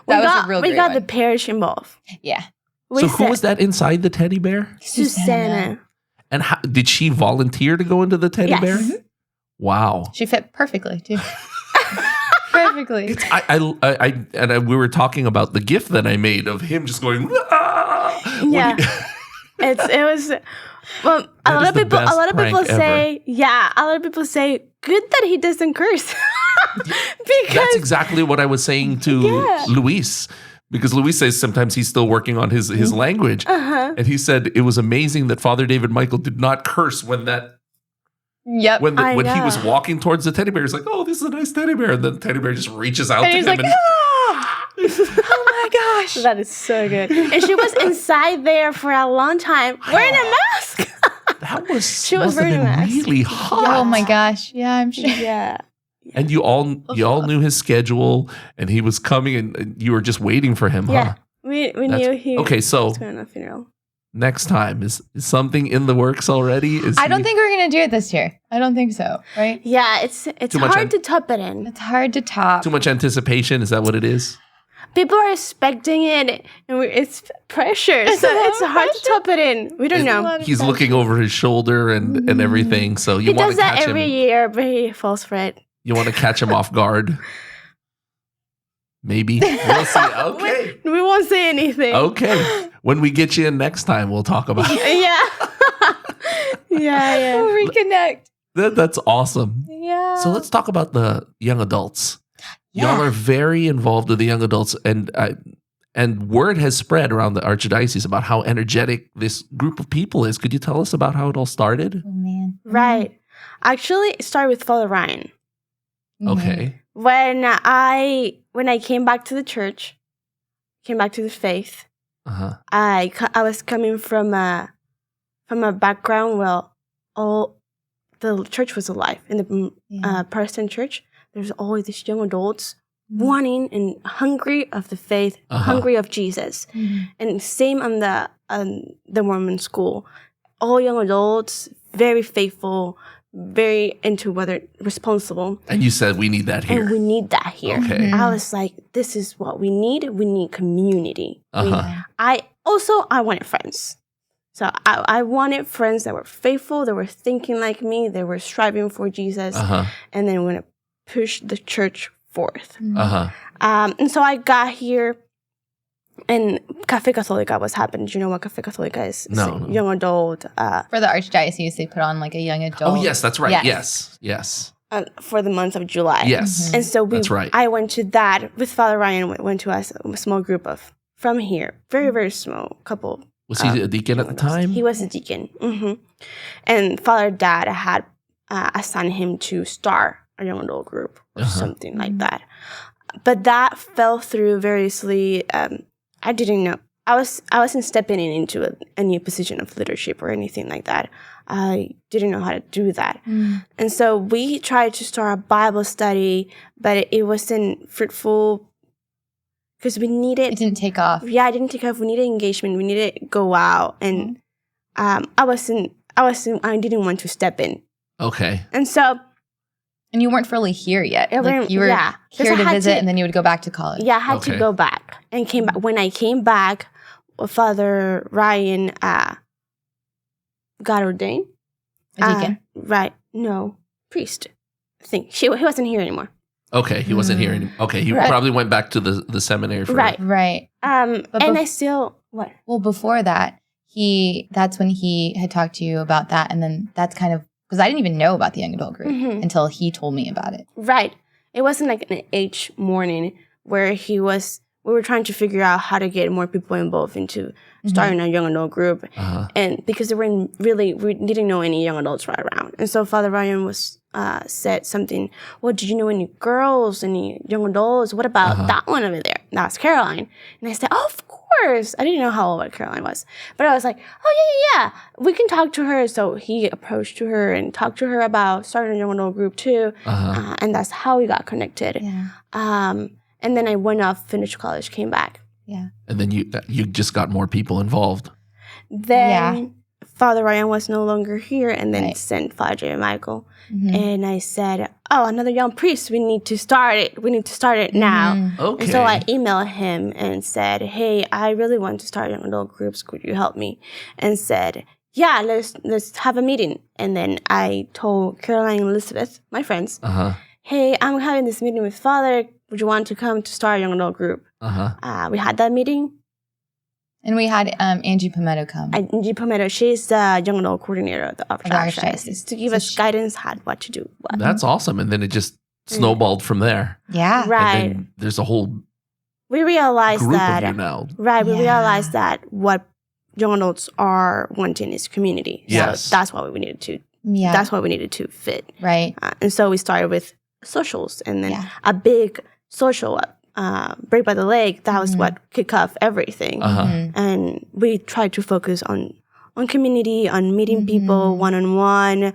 That was a real great We got one. the parish involved. Yeah. So who was that inside the teddy bear? Susanna. And how, did she volunteer to go into the teddy bear? Wow. She fit perfectly too. Perfectly. We were talking about the GIF that I made of him just going. Ah! Yeah. It was. Well, a lot of people say, good that he doesn't curse. Because that's exactly what I was saying to Luis. Because Luis says sometimes he's still working on his language. And he said it was amazing that Father David Michael did not curse when that. Yep. When he was walking towards the teddy bear, he's like, "Oh, this is a nice teddy bear," and the teddy bear just reaches out to him. Like, oh my gosh, that is so good. And she was inside there for a long time wearing a mask. That was she was wearing a mask. Really hot. Oh my gosh, yeah, I'm sure. Yeah. And you all knew his schedule, and he was coming, and you were just waiting for him, huh? We knew he was going to a funeral. Next time, is something in the works already? I don't think we're going to do it this year. I don't think so, right? Yeah, it's hard to top it in. It's hard to top. Too much anticipation, is that what it is? People are expecting it, and it's pressure, so it's hard to top it in. We don't know. He's looking over his shoulder and everything, so you want to catch him. He does that every year, but he falls for it. You want to catch him off guard? Maybe. We'll see. Okay. We won't say anything. Okay. When we get you in next time, we'll talk about it. Yeah. We'll reconnect. That's awesome. Yeah. So let's talk about the young adults. Y'all are very involved with the young adults, and word has spread around the Archdiocese about how energetic this group of people is. Could you tell us about how it all started? Oh, man. Right. Actually, it started with Father Ryan. Okay. When I came back to the church, came back to the faith, I was coming from a background where all the church was alive. In the Protestant church, there's always these young adults wanting and hungry of the faith, hungry of Jesus. And same on the Mormon school. All young adults, very faithful, very into whether responsible. And you said we need that here. And we need that here. Okay. I was like, this is what we need. We need community. I wanted friends. So I wanted friends that were faithful, that were thinking like me, that were striving for Jesus. And then we're going to push the church forth. And so I got here, and Café Católica was happening. Do you know what Café Católica is? No. Young adult. For the Archdiocese, they put on like a young adult. Oh, yes, that's right. Yes. For the month of July. Yes. And so that's right. I went to that with Father Ryan. We went to a small group from here. Very, very small couple. Was he a deacon at the time? He was a deacon. And Father Dad had assigned him to start a young adult group or something like that. But that fell through variously. I didn't know. I wasn't stepping into a new position of leadership or anything like that. I didn't know how to do that. And so we tried to start a Bible study, but it wasn't fruitful because we needed... It didn't take off. Yeah, it didn't take off. We needed engagement. We needed to go out. And I didn't want to step in. Okay. And so... And you weren't fully here yet. Like you were here to visit, and then you would go back to college. Yeah, I had to go back. And came back. When I came back, Father Ryan got ordained. A deacon? Right. No, priest. I think. He wasn't here anymore. Okay, he wasn't here anymore. Okay, he probably went back to the seminary. Right. And I still... What? Well, before that, that's when he had talked to you about that, and then that's kind of... Because I didn't even know about the young adult group until he told me about it. Right. It wasn't like an H morning where he was we were trying to figure out how to get more people involved into starting a young adult group. And because we didn't know any young adults right around. And so Father Ryan said something, well, did you know any girls, any young adults? What about that one over there? That's Caroline. And I said, oh, of course. I didn't know how old Caroline was. But I was like, oh, yeah. We can talk to her. So he approached to her and talked to her about starting a young adult group too. And that's how we got connected. Yeah. And then I went off, finished college, came back. Yeah. And then you just got more people involved. Then Father Ryan was no longer here, and then sent Father J. Michael. And I said, oh, another young priest. We need to start it. We need to start it now. Okay. And so I emailed him and said, hey, I really want to start young adult groups. Could you help me? And said, yeah, let's have a meeting. And then I told Caroline and Elizabeth, my friends, hey, I'm having this meeting with Father. Would you want to come to start a young adult group? We had that meeting. And we had Angie Pometto come. Angie Pometto, she's the young adult coordinator of the Archdiocese to give us guidance on what to do. That's awesome. And then it just snowballed from there. Yeah. Right. And then there's a whole we realized group that, of you now. Right. We realized that what young adults are wanting is community. Yes. So that's why we needed to. Yeah. That's why we needed to fit. Right. And so we started with socials, and then a big social Break by the Lake. That was what kicked off everything. And we tried to focus on community, on meeting people one-on-one,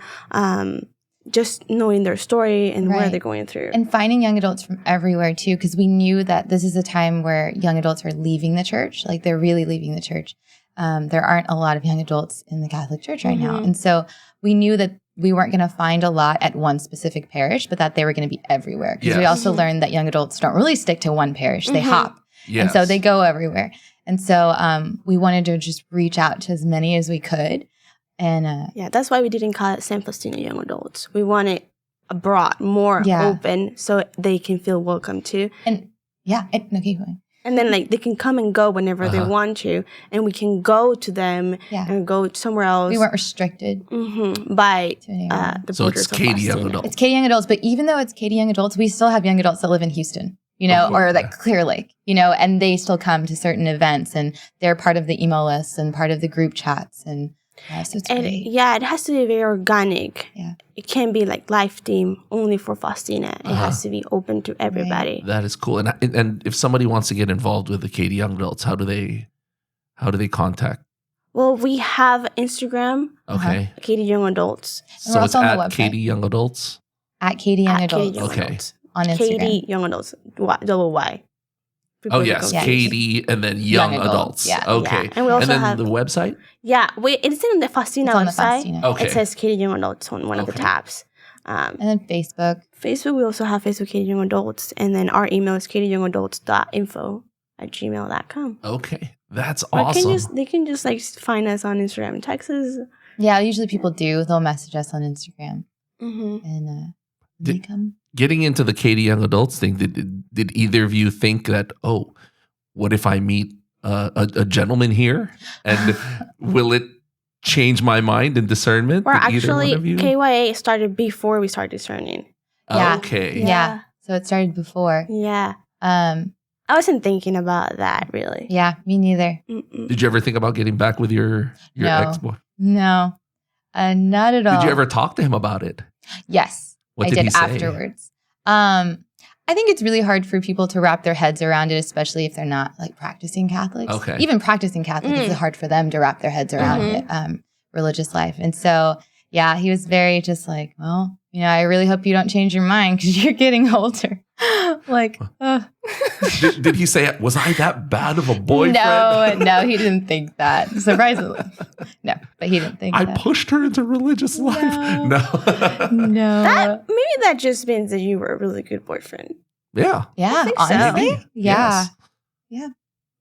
just knowing their story and where they're going through. And finding young adults from everywhere too, because we knew that this is a time where young adults are leaving the church. Like they're really leaving the church. There aren't a lot of young adults in the Catholic Church right now. And so we knew that we weren't going to find a lot at one specific parish, but that they were going to be everywhere. Because we also learned that young adults don't really stick to one parish. They hop. And so they go everywhere. And so we wanted to just reach out to as many as we could. And that's why we didn't call it San Faustina Young Adults. We wanted broad, more open, so they can feel welcome too. And keep going. And then they can come and go whenever they want to, and we can go to them and go somewhere else. We weren't restricted by the so it's Katy Young Adults. It's Katy Young Adults, but even though it's Katy Young Adults, we still have young adults that live in Houston, or like Clear Lake, and they still come to certain events, and they're part of the email lists and part of the group chats, and so it's great. It has to be very organic. Yeah. It can't be like live theme only for Faustina. It has to be open to everybody. Right. That is cool. And if somebody wants to get involved with the Katy Young Adults, how do they contact? Well, we have Instagram. Okay. Katy Young Adults. So it's at Katy Young Adults? At Katy Young Adults. Adults. On Instagram. Katy Young Adults. Double Y. Oh, yes. Katy and then Young Adults. Yeah. Okay. Yeah. And we also have the website? Yeah. It's in the Faustina website. Okay. It says Katy Young Adults on one of the tabs. And then Facebook. Facebook, we also have Facebook Katy Young Adults. And then our email is katyyoungadults.info@gmail.com. Okay. That's awesome. They can just like find us on Instagram and text us. Yeah, usually people do. They'll message us on Instagram. And they come. Getting into the Katy Young Adults thing, did either of you think that, what if I meet a gentleman here? And will it change my mind in discernment? Or actually, KYA started before we started discerning. Yeah. Okay. Yeah. So it started before. Yeah. I wasn't thinking about that, really. Yeah, me neither. Did you ever think about getting back with your ex-boy? No, not at all. Did you ever talk to him about it? Yes. What did he say? Afterwards. I think it's really hard for people to wrap their heads around it, especially if they're not like practicing Catholics. Okay. Even practicing Catholics, it's hard for them to wrap their heads around it, religious life. And so, he was very just like, well, I really hope you don't change your mind because you're getting older. Did he say, was I that bad of a boyfriend? No, he didn't think that. Surprisingly. No, but he didn't think that. I pushed her into religious life. No. Maybe that just means that you were a really good boyfriend. Yeah. Yeah, honestly. So. Yeah. Yes. Yeah.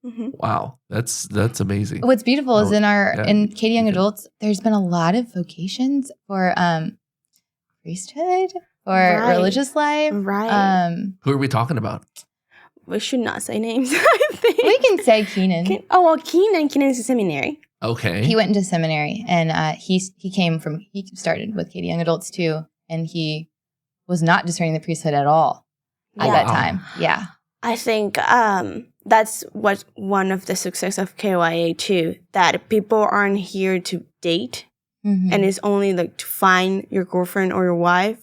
Wow. That's amazing. What's beautiful is in Katy Young Adults, there's been a lot of vocations for priesthood, for religious life. Right. Who are we talking about? We should not say names, I think. We can say Keenan. Keenan is a seminary. Okay. He went into seminary, and he started with Katy Young Adults too, and he was not discerning the priesthood at all at that time. Yeah. I think that's what one of the success of KYA too, that people aren't here to date. And it's only like to find your girlfriend or your wife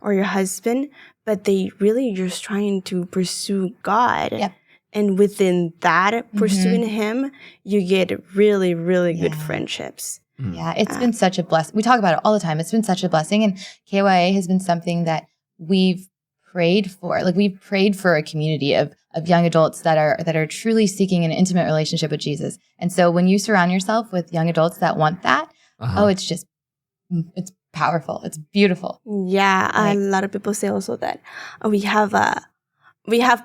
or your husband, but they really just trying to pursue God. Yep. And within that, pursuing Him, you get really, really good friendships. Yeah, it's been such a blessing. We talk about it all the time. It's been such a blessing. And KYA has been something that we've prayed for. Like, we've prayed for a community of young adults that are truly seeking an intimate relationship with Jesus. And so when you surround yourself with young adults that want that, it's powerful. It's beautiful. Yeah, a lot of people say also that we have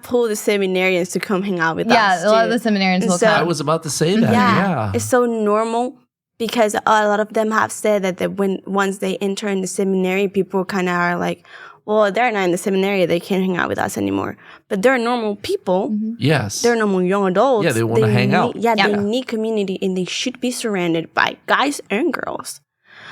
pulled the seminarians to come hang out with us. Yeah, a lot of the seminarians will come. I was about to say that. Yeah. It's so normal because a lot of them have said that once they enter in the seminary, people kind of are like, well, they're not in the seminary. They can't hang out with us anymore. But they're normal people. Yes. They're normal young adults. Yeah, they want to hang out. Yeah, they need community, and they should be surrounded by guys and girls.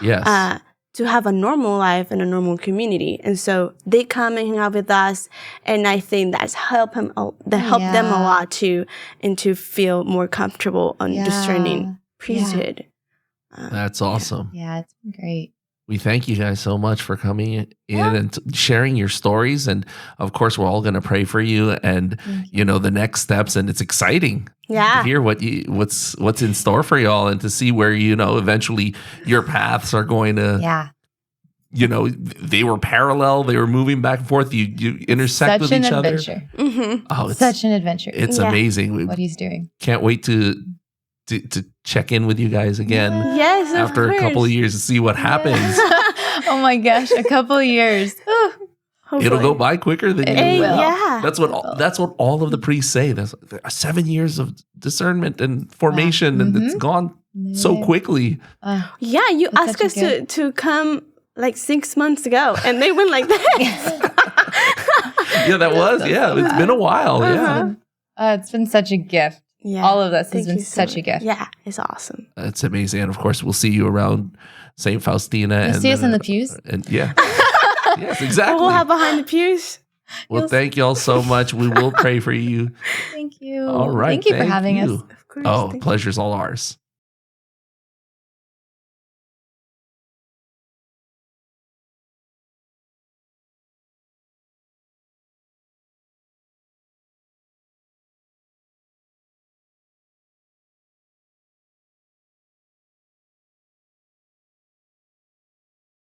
Yes. To have a normal life and a normal community. And so they come and hang out with us. And I think that's helped them a lot too, and to feel more comfortable on discerning priesthood. That's awesome. Yeah, it's been great. We thank you guys so much for coming in and sharing your stories. And of course, we're all going to pray for you and, the next steps. And it's exciting to hear what's in store for y'all and to see where, eventually your paths are going to, they were parallel. They were moving back and forth. You intersect with each other. Such an adventure. Oh, it's such an adventure. It's amazing. What he's doing. Can't wait to check in with you guys again after a couple of years to see what happens. Oh my gosh, a couple of years. It'll go by quicker than you will. Yeah. That's what all of the priests say. That's 7 years of discernment and formation, and it's gone so quickly. You asked us to come like 6 months ago, and they went like that. It's been a while. It's been such a gift. Yeah. All of this has been such a gift. Yeah, it's awesome. It's amazing. And of course, we'll see you around St. Faustina. You'll see us in the pews. And yes, exactly. We'll have behind the pews. Well, thank y'all so much. We will pray for you. Thank you. All right. Thank you for having us. Of course. Pleasure's all ours.